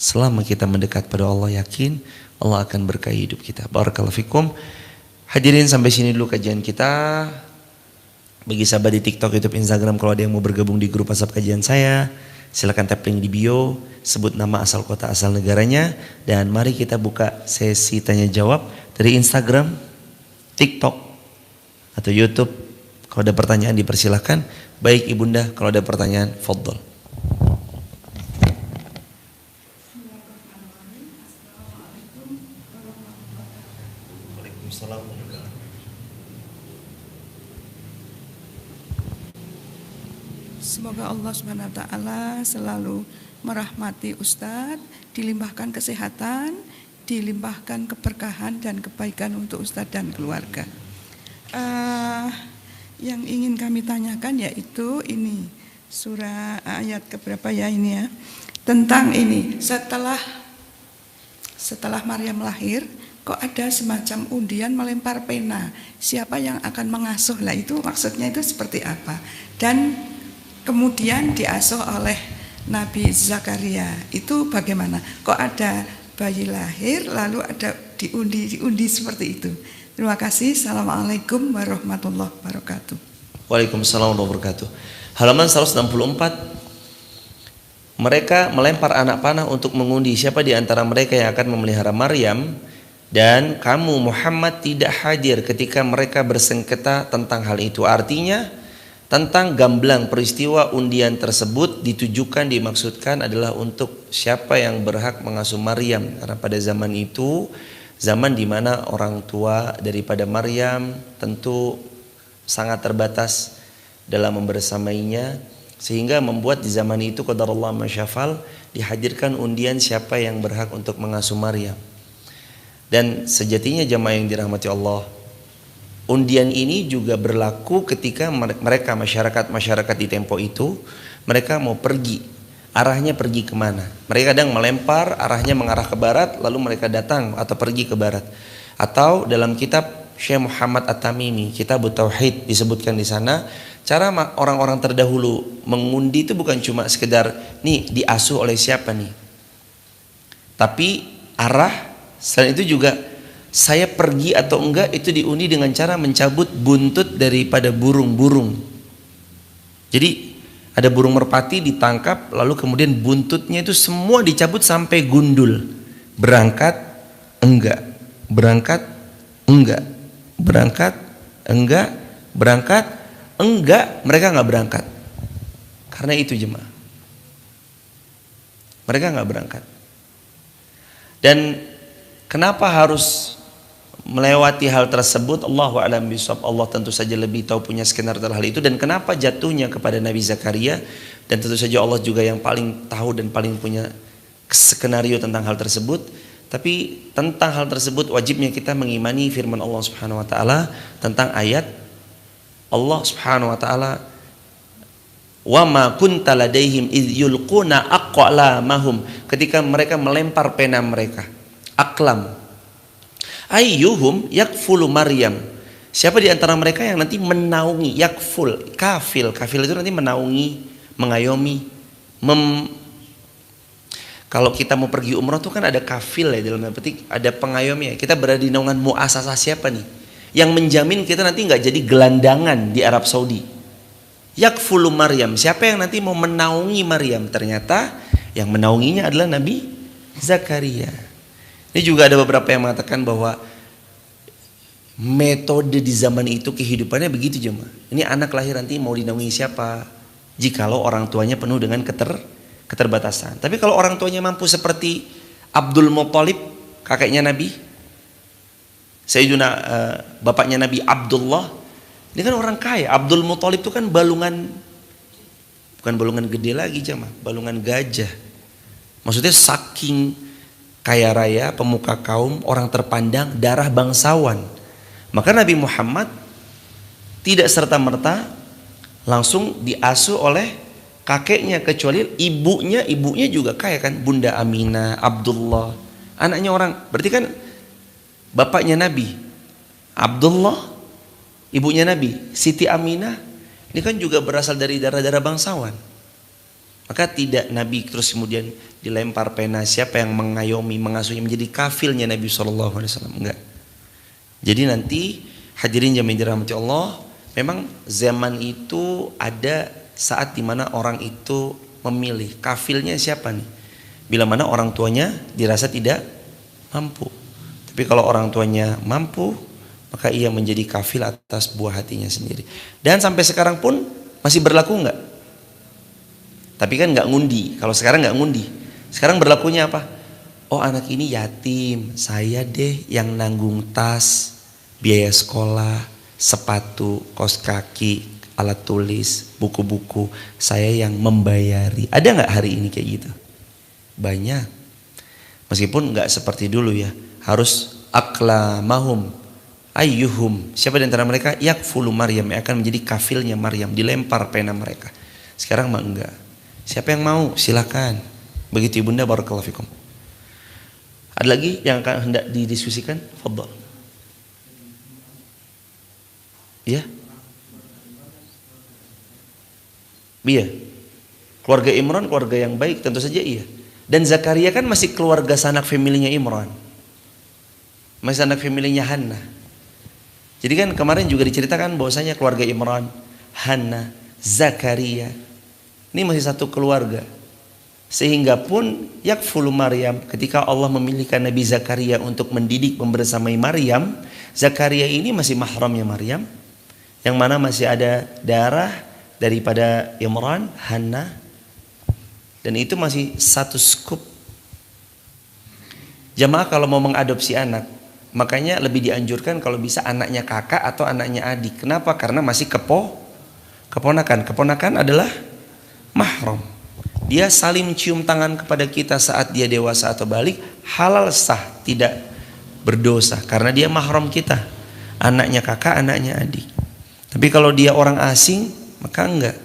Speaker 1: Selama kita mendekat pada Allah, yakin Allah akan berkahi hidup kita. Barakallahu fikum. Hadirin, sampai sini dulu kajian kita. Bagi sahabat di TikTok, YouTube, Instagram, kalau ada yang mau bergabung di grup WhatsApp kajian saya, silakan tap link di bio, sebut nama, asal kota, asal negaranya, dan mari kita buka sesi tanya jawab dari Instagram, TikTok, atau YouTube. Kalau ada pertanyaan dipersilahkan. Baik ibunda, kalau ada pertanyaan, fadhol.
Speaker 2: Semoga Allah Subhanahu wa taala selalu merahmati Ustadz, dilimpahkan kesehatan, dilimpahkan keberkahan dan kebaikan untuk Ustadz dan keluarga. Yang ingin kami tanyakan yaitu ini surah ayat keberapa ya ini ya, tentang ini setelah Maryam lahir kok ada semacam undian melempar pena, siapa yang akan mengasuh lah, itu maksudnya itu seperti apa, dan kemudian diasuh oleh Nabi Zakaria itu bagaimana, kok ada bayi lahir lalu ada diundi seperti itu. Terima kasih. Assalamualaikum warahmatullahi wabarakatuh.
Speaker 1: Waalaikumsalam warahmatullahi wabarakatuh. Halaman 164. Mereka melempar anak panah untuk mengundi siapa di antara mereka yang akan memelihara Maryam, dan kamu Muhammad tidak hadir ketika mereka bersengketa tentang hal itu. Artinya tentang gamblang peristiwa undian tersebut dimaksudkan adalah untuk siapa yang berhak mengasuh Maryam, karena pada zaman itu zaman di mana orang tua daripada Maryam tentu sangat terbatas dalam membersamainya, sehingga membuat di zaman itu qadarullah masyafal dihadirkan undian siapa yang berhak untuk mengasuh Maryam. Dan sejatinya jamaah yang dirahmati Allah, undian ini juga berlaku ketika mereka masyarakat di tempo itu mereka mau pergi. Arahnya pergi kemana? Mereka kadang melempar, arahnya mengarah ke barat, lalu mereka datang atau pergi ke barat. Atau dalam kitab Syekh Muhammad At-Tamimi, Kitab Tauhid, disebutkan di sana cara orang-orang terdahulu mengundi itu bukan cuma sekedar nih diasuh oleh siapa nih, tapi arah. Selain itu juga saya pergi atau enggak itu diundi dengan cara mencabut buntut daripada burung-burung. Jadi ada burung merpati ditangkap, lalu kemudian buntutnya itu semua dicabut sampai gundul. Berangkat enggak, berangkat enggak, berangkat enggak, berangkat enggak, mereka enggak berangkat. Karena itu jemaah, mereka enggak berangkat. Dan kenapa harus melewati hal tersebut? Allahu a'lam bishawab. Allah tentu saja lebih tahu, punya skenario hal itu, dan kenapa jatuhnya kepada Nabi Zakaria, dan tentu saja Allah juga yang paling tahu dan paling punya skenario tentang hal tersebut. Tapi tentang hal tersebut wajibnya kita mengimani firman Allah Subhanahu wa taala tentang ayat Allah Subhanahu wa taala, wa ma kunta ladaihim idz yulquna aqlamahum, ketika mereka melempar pena mereka. Aklam ayyuhum yakfulu Maryam, siapa di antara mereka yang nanti menaungi, yakful, kafil itu nanti menaungi, mengayomi, kalau kita mau pergi umroh tuh kan ada kafil ya, dalam arti ada pengayomi ya. Kita berada di naungan muasasah siapa nih yang menjamin kita nanti nggak jadi gelandangan di Arab Saudi. Yakfulu Maryam, siapa yang nanti mau menaungi Maryam? Ternyata yang menaunginya adalah Nabi Zakaria. Ini juga ada beberapa yang mengatakan bahwa metode di zaman itu kehidupannya begitu jemaah. Ini anak lahir nanti mau dinaungi siapa? Jikalau orang tuanya penuh dengan keterbatasan. Tapi kalau orang tuanya mampu seperti Abdul Muthalib, kakeknya Nabi, Sayyiduna bapaknya Nabi Abdullah, ini kan orang kaya. Abdul Muthalib itu kan balungan, bukan balungan gede lagi jemaah, balungan gajah. Maksudnya saking kaya raya, pemuka kaum, orang terpandang, darah bangsawan. Maka Nabi Muhammad tidak serta-merta langsung diasuh oleh kakeknya, kecuali ibunya juga kaya kan, Bunda Aminah, Abdullah, anaknya orang. Berarti kan bapaknya Nabi Abdullah, ibunya Nabi Siti Aminah, ini kan juga berasal dari darah-darah bangsawan. Maka tidak Nabi terus kemudian dilempar pena, siapa yang mengayomi, mengasuhnya, menjadi kafilnya Nabi SAW. Enggak. Jadi nanti hadirin jamaah dirahmati Allah, Memang zaman itu ada saat dimana orang itu memilih kafilnya siapa nih. Bila mana orang tuanya dirasa tidak mampu. Tapi kalau orang tuanya mampu, maka ia menjadi kafil atas buah hatinya sendiri. Dan sampai sekarang pun masih berlaku enggak? Tapi kan enggak ngundi. Kalau sekarang enggak ngundi. Sekarang berlakunya apa? Oh, anak ini yatim, saya deh yang nanggung tas, biaya sekolah, sepatu, kaos kaki, alat tulis, buku-buku, saya yang membayari. Ada enggak hari ini kayak gitu? Banyak. Meskipun enggak seperti dulu ya. Harus aklamahum ayyuhum, siapa di antara mereka yakfulu Maryam, yang akan menjadi kafilnya Maryam, dilempar pena mereka. Sekarang mah enggak. Siapa yang mau silakan. Begitu Ibunda, barakallahu fikum. Ada lagi yang akan hendak didiskusikan? Fadhal. Iya. Iya. Keluarga Imran keluarga yang baik, tentu saja iya. Dan Zakaria kan masih keluarga sanak familinya Imran. Masih sanak familinya Hannah. Jadi kan kemarin juga diceritakan bahwasanya keluarga Imran, Hannah, Zakaria ini masih satu keluarga. Sehingga pun yakfulu Maryam, ketika Allah memilihkan Nabi Zakaria untuk mendidik membersamai Maryam, Zakaria ini masih mahramnya Maryam, yang mana masih ada darah daripada Imran, Hannah, dan itu masih satu skup. Jamaah kalau mau mengadopsi anak, makanya lebih dianjurkan kalau bisa anaknya kakak atau anaknya adik. Kenapa? Karena masih keponakan. Keponakan adalah mahram. Dia saling cium tangan kepada kita saat dia dewasa atau balik, halal sah, tidak berdosa karena dia mahram kita. Anaknya kakak, anaknya adik. Tapi kalau dia orang asing, maka enggak.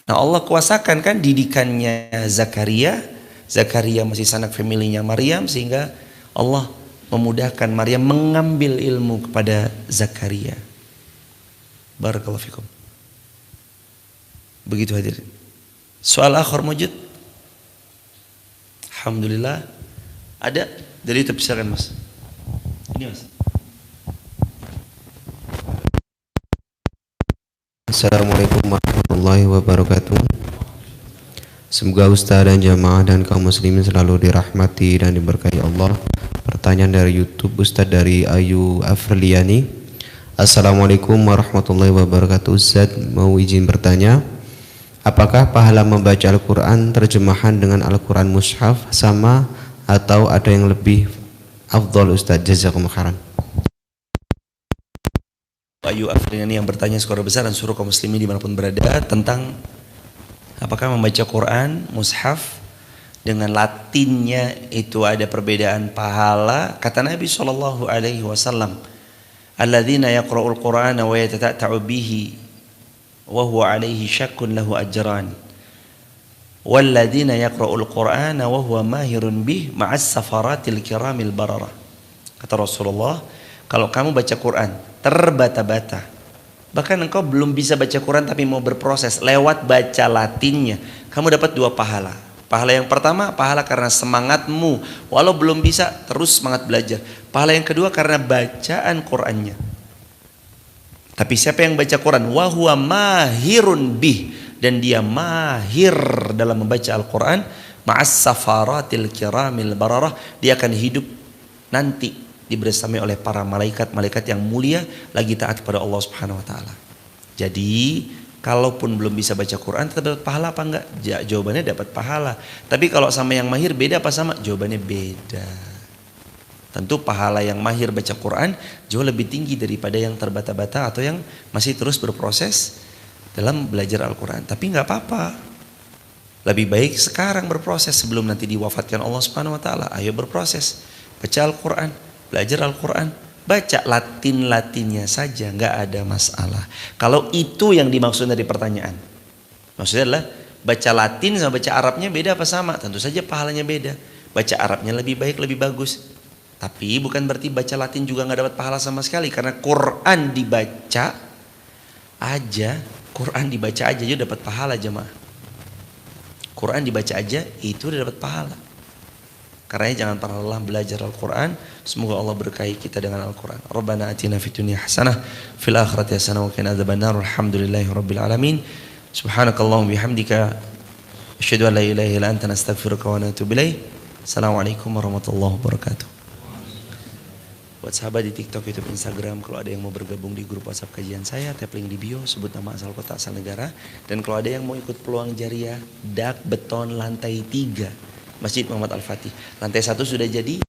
Speaker 1: Nah, Allah kuasakan kan didikannya Zakaria. Zakaria masih sanak familinya Maryam, sehingga Allah memudahkan Maryam mengambil ilmu kepada Zakaria. Barakallahu fikum. Begitu hadirin. Soal akhir mujud. Alhamdulillah. Ada dari itu, silakan Mas. Ini Mas.
Speaker 3: Assalamualaikum warahmatullahi wabarakatuh. Semoga Ustaz dan jamaah dan kaum muslimin selalu dirahmati dan diberkahi Allah. Pertanyaan dari YouTube Ustaz dari Ayu Afriliani. Assalamualaikum warahmatullahi wabarakatuh. Ustaz mau izin bertanya, apakah pahala membaca Al-Quran terjemahan dengan Al-Quran Mushaf sama atau ada yang lebih afdol Ustaz? Jazakumullah khairan.
Speaker 1: Ayu Afriliani yang bertanya skor besar dan suruh kaum muslimin dimanapun berada tentang apakah membaca Quran Mushaf dengan Latinnya itu ada perbedaan pahala. Kata Nabi SAW, alladzina yaqra'ul Qur'ana wa yatata'u bihi wa huwa alaihi syakkun lahu ajran, walladzina yaqra'ul Qur'ana wa huwa mahirun bih ma'as safaratil kiramil bararah. Kata Rasulullah, kalau kamu baca Quran terbata-bata, bahkan engkau belum bisa baca Quran tapi mau berproses lewat baca Latinnya, kamu dapat dua pahala. Pahala yang pertama, pahala karena semangatmu, walau belum bisa terus semangat belajar. Pahala yang kedua karena bacaan Qurannya. Tapi siapa yang baca Quran wa huwa mahirun bih, dan dia mahir dalam membaca Al-Quran, ma'as safaratil kiramil bararah, dia akan hidup nanti dibersamai oleh para malaikat-malaikat yang mulia lagi taat kepada Allah Subhanahu wa taala. Jadi, kalaupun belum bisa baca Quran tetap dapat pahala apa enggak? Jawabannya dapat pahala. Tapi kalau sama yang mahir beda apa sama? Jawabannya beda. Tentu pahala yang mahir baca Quran jauh lebih tinggi daripada yang terbata-bata atau yang masih terus berproses dalam belajar Al-Quran. Tapi enggak apa-apa. Lebih baik sekarang berproses sebelum nanti diwafatkan Allah Subhanahu wa taala. Ayo berproses. Baca Al-Quran, belajar Al-Quran, baca Latin-Latinnya saja, nggak ada masalah. Kalau itu yang dimaksud dari pertanyaan, maksudnya adalah baca Latin sama baca Arabnya beda apa sama? Tentu saja pahalanya beda. Baca Arabnya lebih baik, lebih bagus. Tapi bukan berarti baca Latin juga nggak dapat pahala sama sekali, karena Quran dibaca aja juga dapat pahala jemaah. Quran dibaca aja itu udah dapat pahala. Karena jangan pernah lelah belajar Al-Quran Semoga Allah berkahi kita dengan Al-Quran. Rabbana atina fid dunya hasanah fil akhirati hasanah wa qina adzabannar. Alhamdulillahi rabbil alamin. Subhanakallahumma bihamdika asyhadu an la ilaha illa anta nastaghfiruka wa natubu ilaik. Assalamualaikum warahmatullahi wabarakatuh. Buat sahabat di TikTok, YouTube, Instagram, kalau ada yang mau bergabung di grup WhatsApp kajian saya, tap link di bio, sebut nama asal kota asal negara. Dan kalau ada yang mau ikut peluang jariah dak beton lantai 3 Masjid Muhammad Al-Fatih, lantai 1 sudah jadi.